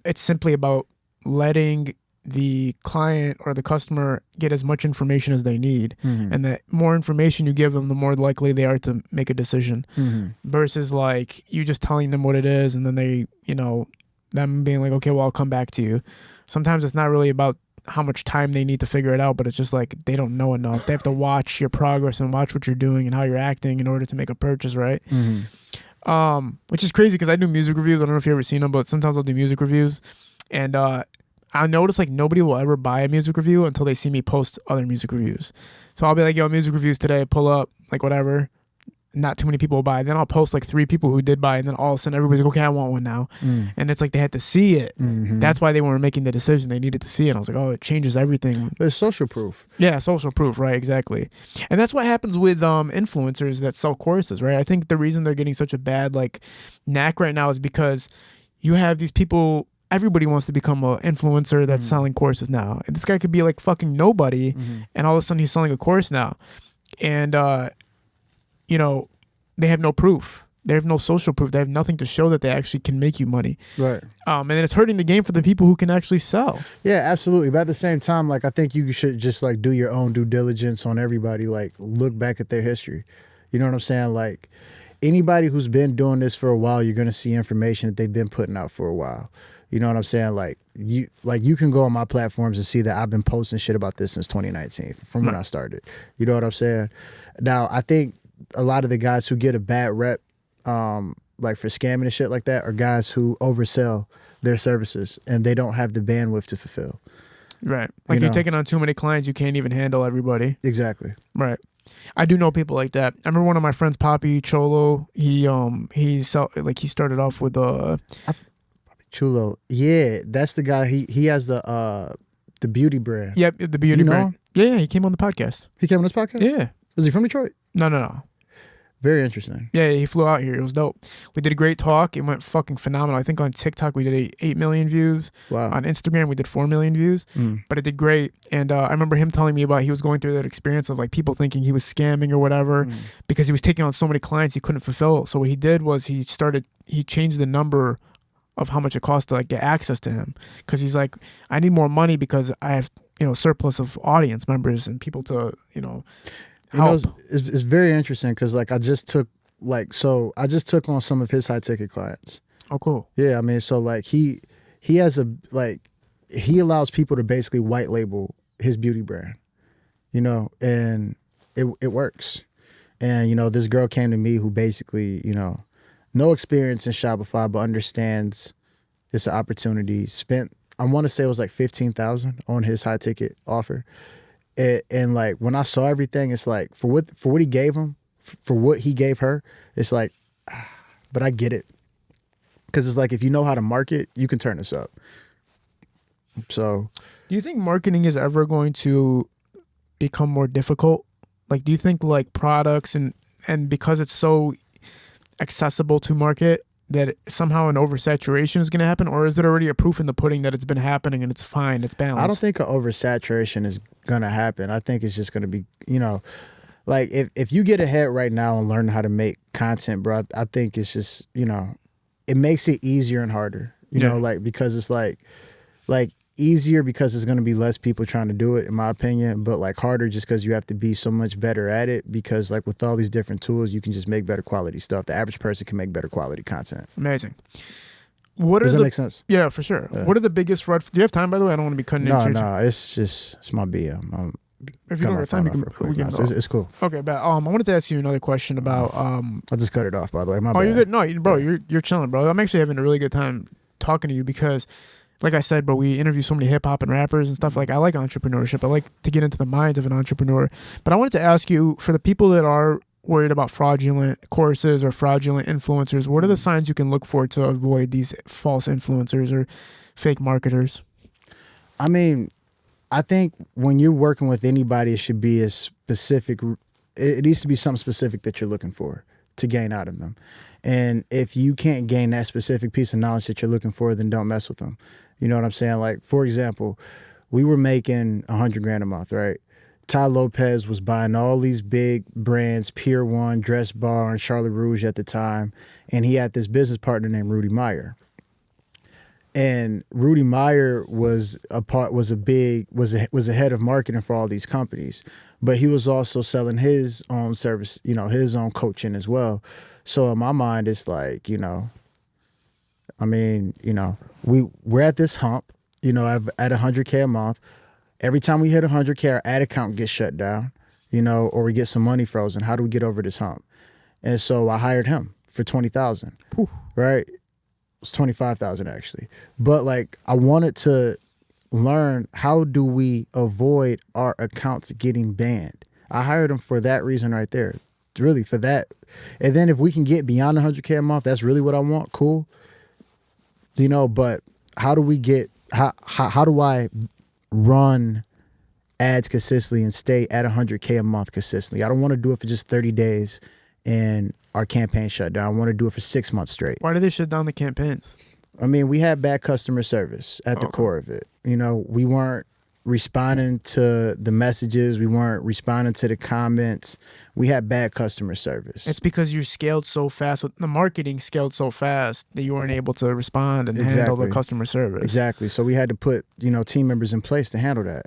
it's simply about letting the client or the customer get as much information as they need. Mm-hmm. And that more information you give them, the more likely they are to make a decision. Mm-hmm. Versus like you just telling them what it is and then they, them being like, okay, well, I'll come back to you. Sometimes it's not really about how much time they need to figure it out, but it's just like they don't know enough. They have to watch your progress and watch what you're doing and how you're acting in order to make a purchase, right? Mm-hmm. Which is crazy because I do music reviews. I don't know if you've ever seen them, but sometimes I'll do music reviews. And I notice like nobody will ever buy a music review until they see me post other music reviews. So I'll be like, yo, music reviews today, pull up, like whatever. not too many people buy. Then I'll post like 3 people who did buy, and then all of a sudden everybody's like, okay, I want one now. And it's like they had to see it. That's why they weren't making the decision. They needed to see it. And I was like, oh, it changes everything. But it's social proof. Yeah, social proof, right? Exactly. And that's what happens with influencers that sell courses, right? I think the reason they're getting such a bad like knack right now is because you have these people. Everybody wants to become an influencer that's selling courses now. And this guy could be like fucking nobody, and all of a sudden he's selling a course now. And, you know, they have no proof. They have no social proof. They have nothing to show that they actually can make you money. Right. And then it's hurting the game for the people who can actually sell. Yeah, absolutely. But at the same time, like, I think you should just like do your own due diligence on everybody. Like, look back at their history. You know what I'm saying? Like, anybody who's been doing this for a while, you're going to see information that they've been putting out for a while. You know what I'm saying? Like you can go on my platforms and see that I've been posting shit about this since 2019 from when I started. You know what I'm saying? Now, I think a lot of the guys who get a bad rep, like for scamming and shit like that, are guys who oversell their services and they don't have the bandwidth to fulfill. Right. Like you're taking on too many clients, you can't even handle everybody. Exactly. Right. I do know people like that. I remember one of my friends, Poppy Cholo. He started off with Chulo. Yeah, that's the guy. He has the beauty brand. Yep, the beauty brand. Yeah, he came on the podcast. He came on this podcast? Yeah. Was he from Detroit? No. Very interesting. Yeah, he flew out here. It was dope. We did a great talk. It went fucking phenomenal. I think on TikTok we did 8 million views. Wow. On Instagram we did 4 million views. But it did great. And I remember him telling me about he was going through that experience of like people thinking he was scamming or whatever because he was taking on so many clients he couldn't fulfill. So what he did was he changed the number of how much it costs to like get access to him, because he's like, I need more money because I have surplus of audience members and people to help. It's very interesting because like I just took on some of his high ticket clients. Oh, cool. Yeah, I mean, so like he has he allows people to basically white label his beauty brand, and it works. And this girl came to me who basically no experience in Shopify, but understands it's an opportunity. Spent, I want to say it was like $15,000 on his high ticket offer. And like when I saw everything, it's like for what he gave him, for what he gave her, it's like, but I get it. Because it's like, if you know how to market, you can turn this up. So. Do you think marketing is ever going to become more difficult? Like, do you think like products and because it's so accessible to market that somehow an oversaturation is going to happen, or is it already a proof in the pudding that it's been happening and it's fine, it's balanced? I don't think an oversaturation is going to happen. I think it's just going to be, like if you get ahead right now and learn how to make content, bro, I think it's just, it makes it easier and harder, like, because it's like easier because there's going to be less people trying to do it, in my opinion, but like harder just because you have to be so much better at it, because like with all these different tools, you can just make better quality stuff. The average person can make better quality content. Amazing. Does that make sense? Yeah, for sure. Yeah. What are the biggest do you have time, by the way? I don't want to be cutting into No, it's my BM. If you don't have time, we can go. It's cool. Okay, but I wanted to ask you another question about I just cut it off, by the way. My bad. You're good. No, bro, you're chilling, bro. I'm actually having a really good time talking to you because, like I said, bro, we interview so many hip hop and rappers and stuff. Like, I like entrepreneurship. I like to get into the minds of an entrepreneur. But I wanted to ask you, for the people that are worried about fraudulent courses or fraudulent influencers, what are the signs you can look for to avoid these false influencers or fake marketers? I mean, I think when you're working with anybody, it should be a specific, it needs to be something specific that you're looking for to gain out of them. And if you can't gain that specific piece of knowledge that you're looking for, then don't mess with them. You know what I'm saying? Like, for example, we were making $100,000 a month, right? Ty Lopez was buying all these big brands, Pier 1, Dress Bar, and Charlotte Rouge at the time. And he had this business partner named Rudy Meyer. And Rudy Meyer was a head of marketing for all these companies. But he was also selling his own service, his own coaching as well. So in my mind, it's like, we're at this hump, at $100K a month. Every time we hit $100K, our ad account gets shut down, or we get some money frozen. How do we get over this hump? And so I hired him for $20,000, right? It was $25,000 actually. But like, I wanted to learn, how do we avoid our accounts getting banned? I hired him for that reason right there, really for that. And then if we can get beyond 100K a month, that's really what I want. Cool. You know, but how do I run ads consistently and stay at 100K a month consistently? I don't want to do it for just 30 days and our campaign shut down. I want to do it for 6 months straight. Why did they shut down the campaigns? I mean, we had bad customer service at the core of it. You know, we weren't responding to the messages. We weren't responding to the comments. We had bad customer service. It's because you scaled so fast. The marketing scaled so fast that you weren't able to respond and handle the customer service. Exactly. So we had to put, you know, team members in place to handle that.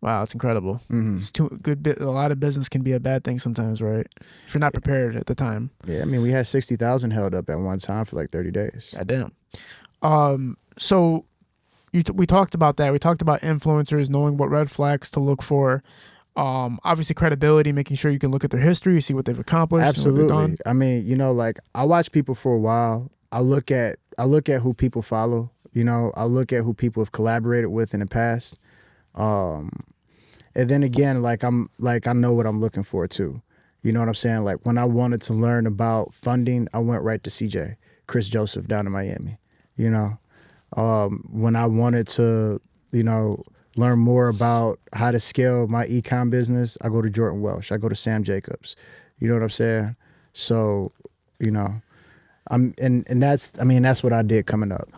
Wow, it's incredible. It's too good. A lot of business can be a bad thing sometimes, right? If you're not prepared at the time. Yeah, I mean, we had 60,000 held up at one time for like 30 days. Goddamn. So we talked about that. We talked about influencers, knowing what red flags to look for. Obviously credibility, making sure you can look at their history, see what they've accomplished. Absolutely. And what they've done. I mean, you know, like I watch people for a while. I look at who people follow. You know, I look at who people have collaborated with in the past. And then again, I know what I'm looking for too. You know what I'm saying? Like when I wanted to learn about funding, I went right to CJ, Chris Joseph down in Miami. You know, when I wanted to, you know, learn more about how to scale my e-com business, I go to Jordan Welsh. I go to Sam Jacobs. You know what I'm saying? So, you know, that's what I did coming up.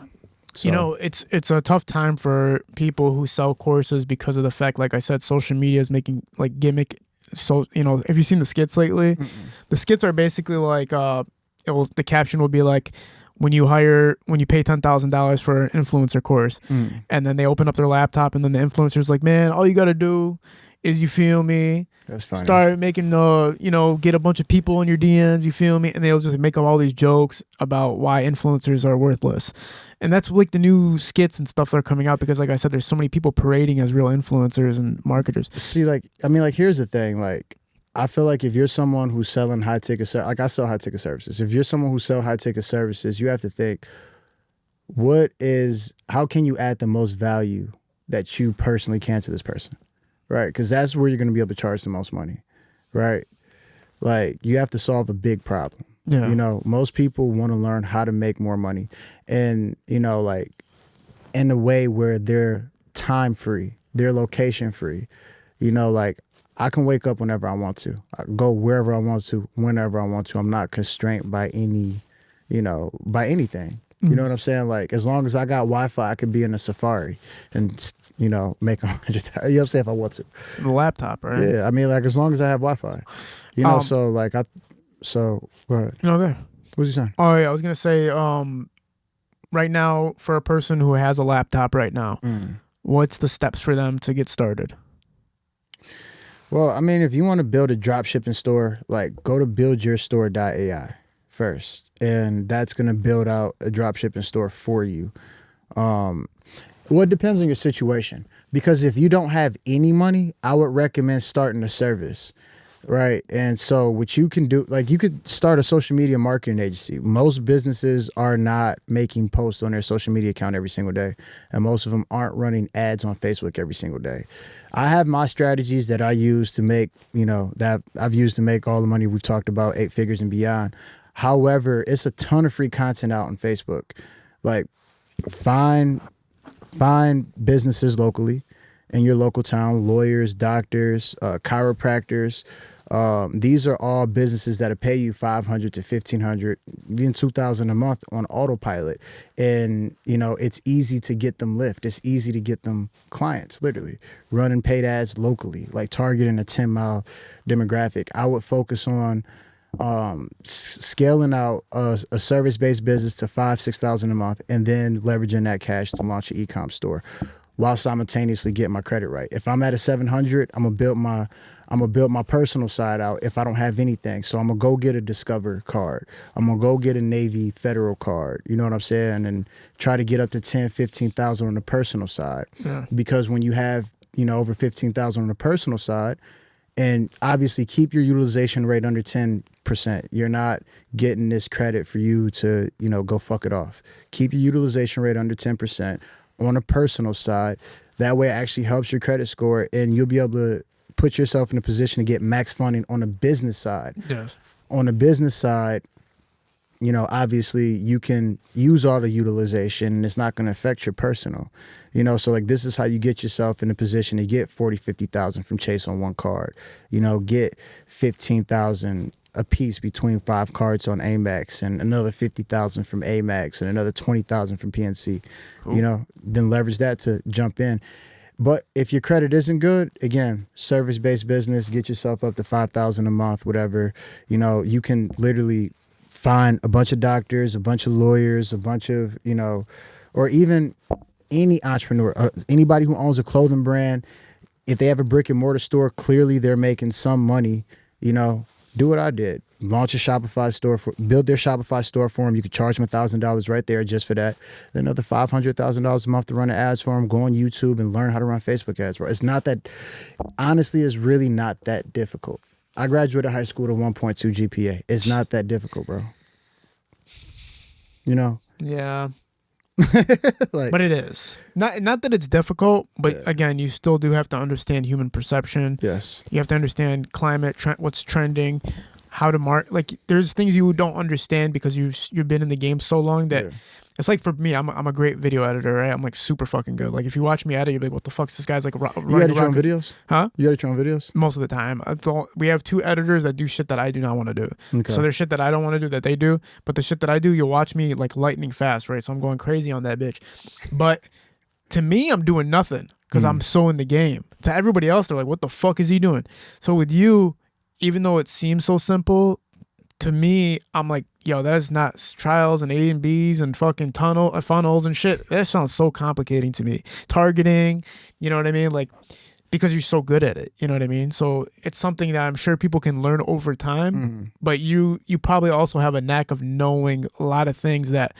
So. You know, it's a tough time for people who sell courses because of the fact, like I said, social media is making like gimmick. So, you know, have you seen the skits lately? Mm-mm. The skits are basically like, the caption will be like, when you pay $10,000 for an influencer course, and then they open up their laptop, and then the influencer's like, man, all you got to do is, you feel me? That's funny. Start making, get a bunch of people in your DMs, you feel me? And they'll just make up all these jokes about why influencers are worthless. And that's like the new skits and stuff that are coming out because, like I said, there's so many people parading as real influencers and marketers. See, here's the thing. Like, I feel like if you're someone who's selling high-ticket services, like I sell high-ticket services. If you're someone who sells high-ticket services, you have to think, how can you add the most value that you personally can to this person? Right? Because that's where you're going to be able to charge the most money. Right? Like, you have to solve a big problem. Yeah. You know, most people want to learn how to make more money. And, you know, like, in a way where they're time-free, they're location-free. You know, like, I can wake up whenever I want to. I can go wherever I want to, whenever I want to. I'm not constrained by anything. You know what I'm saying? Like, as long as I got Wi-Fi, I could be in a Safari and, you know, make 100. You know what I'm saying? If I want to. The laptop, right? Yeah. I mean, like, as long as I have Wi-Fi. You know, go ahead. No, good. What was you saying? Oh, yeah. I was going to say, right now, for a person who has a laptop right now, what's the steps for them to get started? Well, I mean, if you want to build a drop shipping store, like, go to buildyourstore.ai first. And that's going to build out a drop shipping store for you. Well, it depends on your situation. Because if you don't have any money, I would recommend starting a service. Right. And so what you can do, like, you could start a social media marketing agency. Most businesses are not making posts on their social media account every single day. And most of them aren't running ads on Facebook every single day. I have my strategies that I use to make, that I've used to make all the money we've talked about, 8 figures and beyond. However, it's a ton of free content out on Facebook. Like, find businesses locally in your local town, lawyers, doctors, chiropractors. These are all businesses that'll pay you $500 to $1,500, even $2,000 a month on autopilot. And, it's easy to get them lift. It's easy to get them clients, literally. Running paid ads locally, like targeting a 10-mile demographic. I would focus on scaling out a service-based business to $5,000-$6,000 a month, and then leveraging that cash to launch an e-com store while simultaneously getting my credit right. If I'm at a 700, I'm gonna build my personal side out if I don't have anything. So I'm gonna go get a Discover card. I'm gonna go get a Navy Federal card. You know what I'm saying? And try to get up to 10, 15,000 on the personal side. Yeah. Because when you have, over 15,000 on the personal side, and obviously keep your utilization rate under 10%. You're not getting this credit for you to, go fuck it off. Keep your utilization rate under 10% on a personal side. That way it actually helps your credit score, and you'll be able put yourself in a position to get max funding on the business side. Yes. On the business side, you know, obviously you can use auto utilization and it's not going to affect your personal, you know, so like this is how you get yourself in a position to get 40, 50,000 from Chase on one card, you know, get 15,000 a piece between 5 cards on Amex and another 50,000 from Amex and another 20,000 from PNC, you know, then leverage that to jump in. But if your credit isn't good, again, service-based business, get yourself up to 5,000 a month, whatever, you know, you can literally find a bunch of doctors, a bunch of lawyers, a bunch of, you know, or even any entrepreneur, anybody who owns a clothing brand, if they have a brick and mortar store, clearly they're making some money, you know, do what I did. Launch a Shopify store, build their Shopify store for them. You could charge them $1,000 right there just for that. Then another $500,000 a month to run the ads for them. Go on YouTube and learn how to run Facebook ads, bro. It's not that, honestly, it's really not that difficult. I graduated high school with a 1.2 GPA. It's not that difficult, bro. You know? Yeah. Like, But it is. Not that it's difficult, but again, you still do have to understand human perception. yes. You have to understand climate, what's trending, how to like there's things you don't understand because you've been in the game so long that it's like for me, I'm a great video editor, right? I'm like super fucking good. Like if you watch me edit, you'll be like, what the fuck's this guy's like? You edit your own videos? Huh? You edit your own videos? Most of the time. We have 2 editors that do shit that I do not want to do. Okay. So there's shit that I don't want to do that they do, but the shit that I do, you'll watch me like lightning fast, right? So I'm going crazy on that bitch. But to me, I'm doing nothing because I'm so in the game. To everybody else, they're like, what the fuck is he doing? So with you, even though it seems so simple, to me, I'm like, yo, that's not trials and A and B's and fucking funnels and shit. That sounds so complicating to me. Targeting, you know what I mean? Like, because you're so good at it, you know what I mean? So it's something that I'm sure people can learn over time, but you probably also have a knack of knowing a lot of things that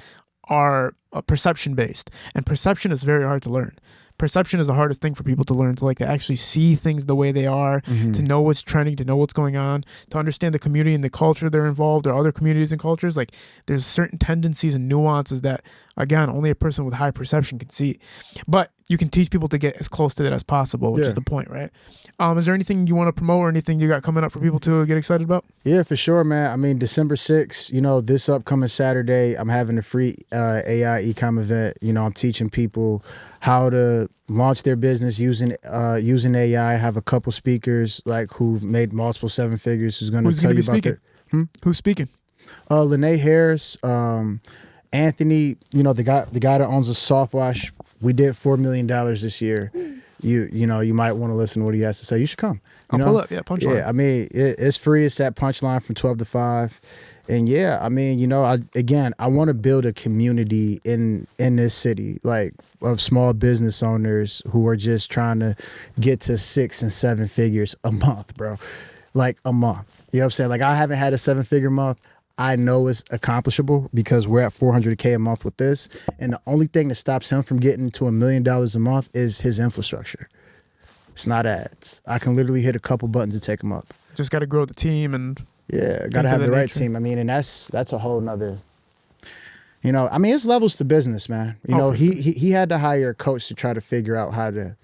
are perception based, and perception is very hard to learn. Perception is the hardest thing for people to learn, to like to actually see things the way they are, to know what's trending, to know what's going on, to understand the community and the culture they're involved, or other communities and cultures. Like there's certain tendencies and nuances that, again, only a person with high perception can see. But you can teach people to get as close to that as possible, which is the point, right? Is there anything you want to promote or anything you got coming up for people to get excited about? Yeah, for sure, man. I mean, December 6th, you know, this upcoming Saturday, I'm having a free AI e-com event. You know, I'm teaching people how to launch their business using AI. I have a couple speakers like who've made multiple 7 figures who's going to tell you about their... Who's speaking? Lene Harris, Anthony, you know, the guy that owns a soft wash. We did $4 million this year. You know, you might want to listen to what he has to say. You should come. I'll pull up. Yeah, Punchline. Yeah, I mean, it's free. It's at Punchline from 12 to 5. And yeah, I mean, you know, I want to build a community in this city, like of small business owners who are just trying to get to 6 and 7 figures a month, bro. Like a month. You know what I'm saying? Like I haven't had a 7-figure month. I know it's accomplishable because we're at $400K a month with this. And the only thing that stops him from getting to $1 million a month is his infrastructure. It's not ads. I can literally hit a couple buttons to take him up. Just got to grow the team and... Yeah, got to have the right team. I mean, and that's a whole nother... You know, I mean, it's levels to business, man. You know, he had to hire a coach to try to figure out how to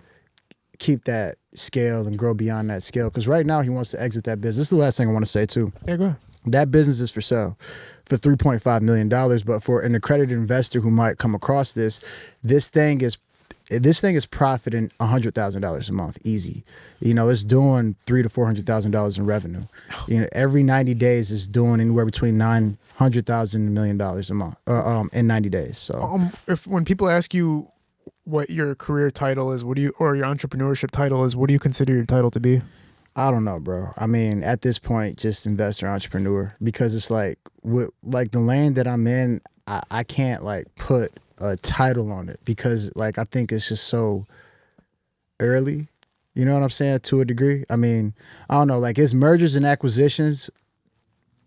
keep that scale and grow beyond that scale. Because right now he wants to exit that business. This is the last thing I want to say, too. Yeah, go ahead. That business is for sale for $3.5 million. But for an accredited investor who might come across this thing is profiting $100,000 a month, easy. You know, it's doing $300,000 to $400,000 in revenue. You know, every 90 days it's doing anywhere between $900,000 and $1 million a month in 90 days. So, when people ask you what your career title is, or your entrepreneurship title is, what do you consider your title to be? I don't know, bro. I mean, at this point, just investor, entrepreneur, because it's like, like the lane that I'm in, I can't like put a title on it because like I think it's just so early. You know what I'm saying? To a degree. I mean, I don't know. Like it's mergers and acquisitions.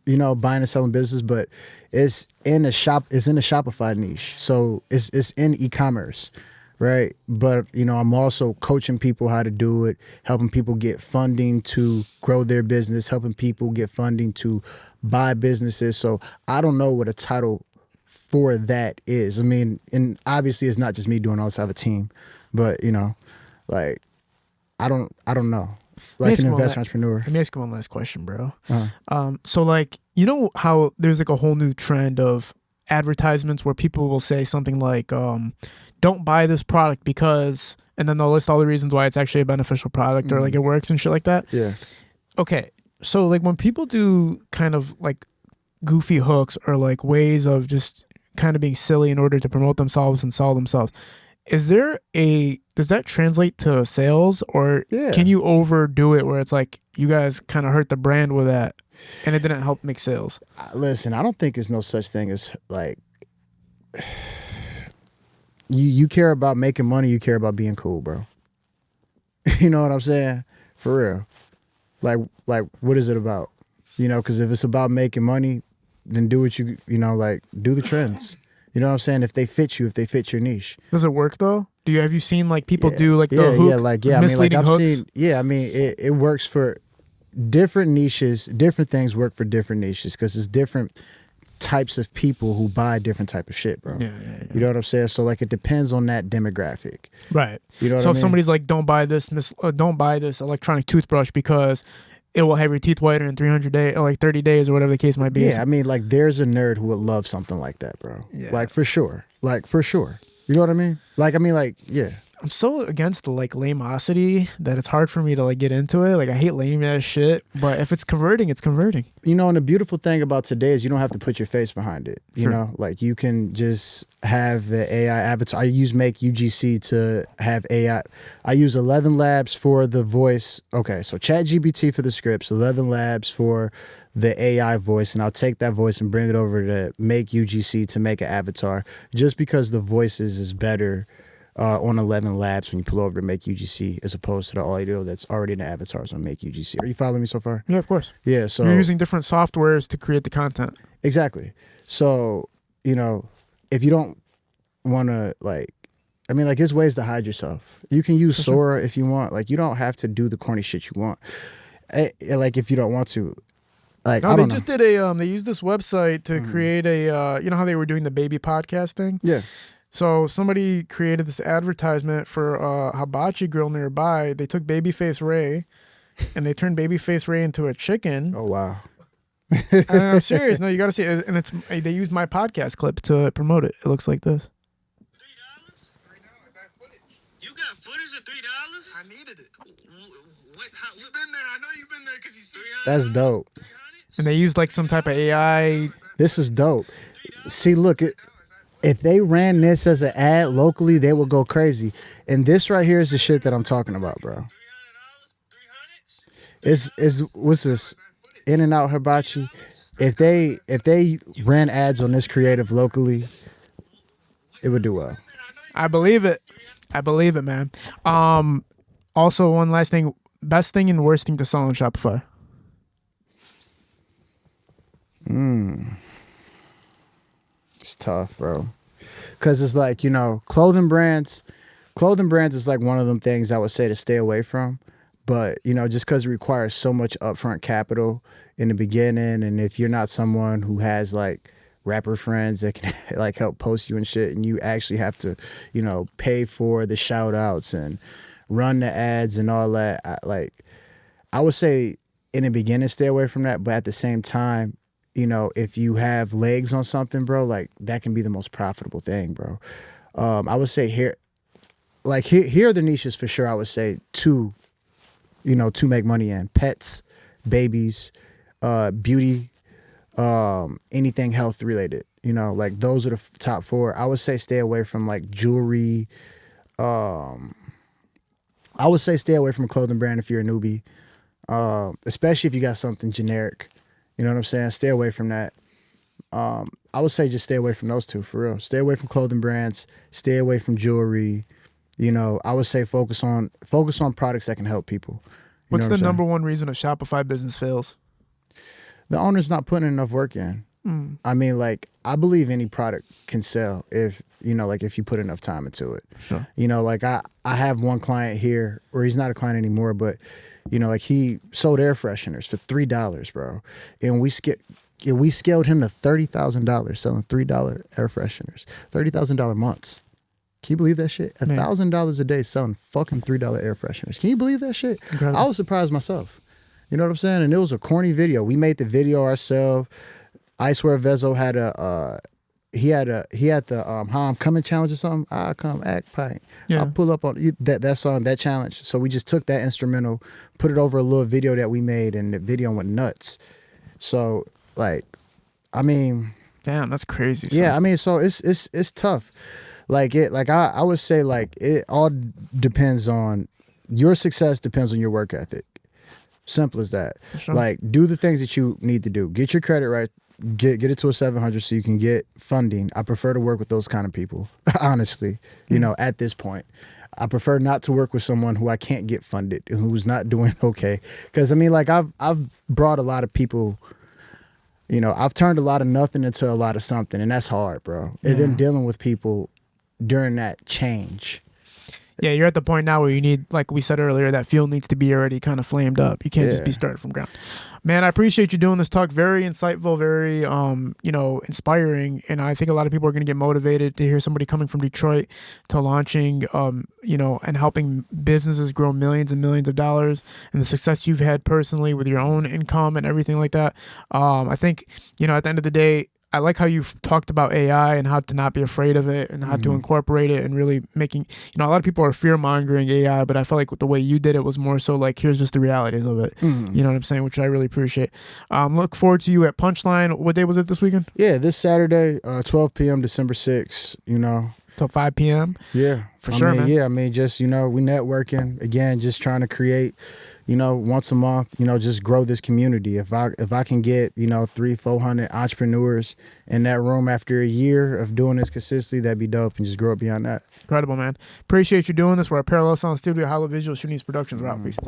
You know, buying and selling business, but it's in a Shopify niche, so it's in e-commerce. Right. But, you know, I'm also coaching people how to do it, helping people get funding to grow their business, helping people get funding to buy businesses. So I don't know what a title for that is. I mean, and obviously it's not just me doing all this. I have a team, but, you know, like, I don't know. like an investor entrepreneur. Let me ask you one last question, bro. Uh-huh. So like, you know how there's like a whole new trend of advertisements where people will say something like, don't buy this product because, and then they'll list all the reasons why it's actually a beneficial product or like it works and shit like that. Yeah. Okay. So like when people do kind of like goofy hooks or like ways of just kind of being silly in order to promote themselves and sell themselves, does that translate to sales, or can you overdo it where it's like you guys kind of hurt the brand with that and it didn't help make sales? Listen, I don't think there's no such thing as like you care about making money, you care about being cool, bro. You know what I'm saying? For real. Like what is it about? You know, because if it's about making money, then do what you know, like do the trends. You know what I'm saying? If they fit you, if they fit your niche. Does it work though? Have you seen like people do like the hook, misleading hooks? It works for different niches. Different things work for different niches because it's different types of people who buy different type of shit, bro. Yeah. You know what I'm saying? So like it depends on that demographic. Right. You know what so I if mean? somebody's like, don't buy this electronic toothbrush because it will have your teeth whiter in 300 days, or like 30 days, or whatever the case might be. Yeah, I mean, like, there's a nerd who would love something like that, bro. Yeah. Like, for sure. You know what I mean? Yeah. I'm so against the like lamosity that it's hard for me to like get into it. Like I hate lame ass shit, but if it's converting, it's converting. You know, and the beautiful thing about today is you don't have to put your face behind it. You Sure. know, like you can just have the AI avatar. I use Make UGC to have AI. I use 11 Labs for the voice. Okay, so ChatGPT for the scripts, 11 Labs for the AI voice, and I'll take that voice and bring it over to Make UGC to make an avatar, just because the voices is better on 11 Labs when you pull over to Make UGC as opposed to the audio that's already in the avatars on Make UGC. Are you following me so far? Yeah, of course. Yeah, so you're using different softwares to create the content. Exactly. So, you know, if you don't want to there's ways to hide yourself. You can use Sora if you want. Like, you don't have to do the corny shit you want. Like, if you don't want to. Like, no, I don't they know. just did they used this website to create a, you know how they were doing the baby podcast thing? Yeah. So somebody created this advertisement for a hibachi grill nearby. They took Babyface Ray and they turned Babyface Ray into a chicken. Oh, wow. And I'm serious. No, you got to see it. And they used my podcast clip to promote it. It looks like this. $3? $3. I have footage. You got footage of $3? I needed it. You've been there. I know you've been there because you see. That's dope. And they used like some type of AI. This is dope. See, look, if they ran this as an ad locally, they would go crazy. And this right here is the shit that I'm talking about, bro. It's what's this? In-N-Out Hibachi. If they ran ads on this creative locally, it would do well. I believe it, man. Also, one last thing: best thing and worst thing to sell on Shopify. It's tough, bro. Because it's like, you know, clothing brands is like one of them things I would say to stay away from. But, you know, just because it requires so much upfront capital in the beginning, and if you're not someone who has like rapper friends that can like help post you and shit, and you actually have to, you know, pay for the shout outs and run the ads and all that, I would say in the beginning stay away from that. But at the same time, you know, if you have legs on something, bro, like that can be the most profitable thing, bro. I would say here are the niches for sure. I would say to make money in: pets, babies, beauty, anything health related. You know, like those are the top four. I would say stay away from like jewelry. I would say stay away from a clothing brand if you're a newbie, especially if you got something generic. You know what I'm saying? Stay away from that. I would say just stay away from those two, for real. Stay away from clothing brands. Stay away from jewelry. You know, I would say focus on products that can help people. What's the number one reason a Shopify business fails? The owner's not putting enough work in. I mean, like, I believe any product can sell if, you know, like if you put enough time into it. Sure. You know, like I have one client here, or he's not a client anymore, but, you know, like he sold air fresheners for $3, bro. And we scaled him to $30,000 selling $3 air fresheners, $30,000 months. Can you believe that shit? Man. $1,000 a day selling fucking $3 air fresheners. Can you believe that shit? Incredible. I was surprised myself. You know what I'm saying? And it was a corny video. We made the video ourselves. I swear Vezo had he had the how I'm coming challenge or something. I come act pint. Yeah. I'll pull up on that song, that challenge. So we just took that instrumental, put it over a little video that we made, and the video went nuts. So like, I mean, damn, that's crazy. yeah, son. I mean, so it's tough. I would say like it all depends on your success depends on your work ethic. Simple as that. Sure. Like do the things that you need to do. Get your credit right. Get it to a 700 so you can get funding. I prefer to work with those kind of people, honestly. You know, at this point, I prefer not to work with someone who I can't get funded, who's not doing okay. Because I mean, like I've brought a lot of people. You know, I've turned a lot of nothing into a lot of something, and that's hard, bro. And then dealing with people during that change. Yeah, you're at the point now where you need, like we said earlier, that fuel needs to be already kind of flamed up. You can't just be started from ground. Man, I appreciate you doing this talk. Very insightful, very, inspiring. And I think a lot of people are going to get motivated to hear somebody coming from Detroit to launching, and helping businesses grow millions and millions of dollars, and the success you've had personally with your own income and everything like that. I think, at the end of the day, I like how you've talked about AI and how to not be afraid of it and how to incorporate it and really making, a lot of people are fear mongering AI, but I felt like the way you did it was more so like, here's just the realities of it. You know what I'm saying? Which I really appreciate. Look forward to you at Punchline. What day was it this weekend? Yeah, this Saturday, 12 p.m., December 6th, Till 5 p.m. Yeah. For sure, man. Yeah, I mean, just, we networking. Again, just trying to create, once a month, just grow this community. If I can get, 300-400 entrepreneurs in that room after a year of doing this consistently, that'd be dope, and just grow up beyond that. Incredible, man. Appreciate you doing this. We're at Parallel Sound Studio, Hollow Visual, Shanice Productions. We're out. Peace.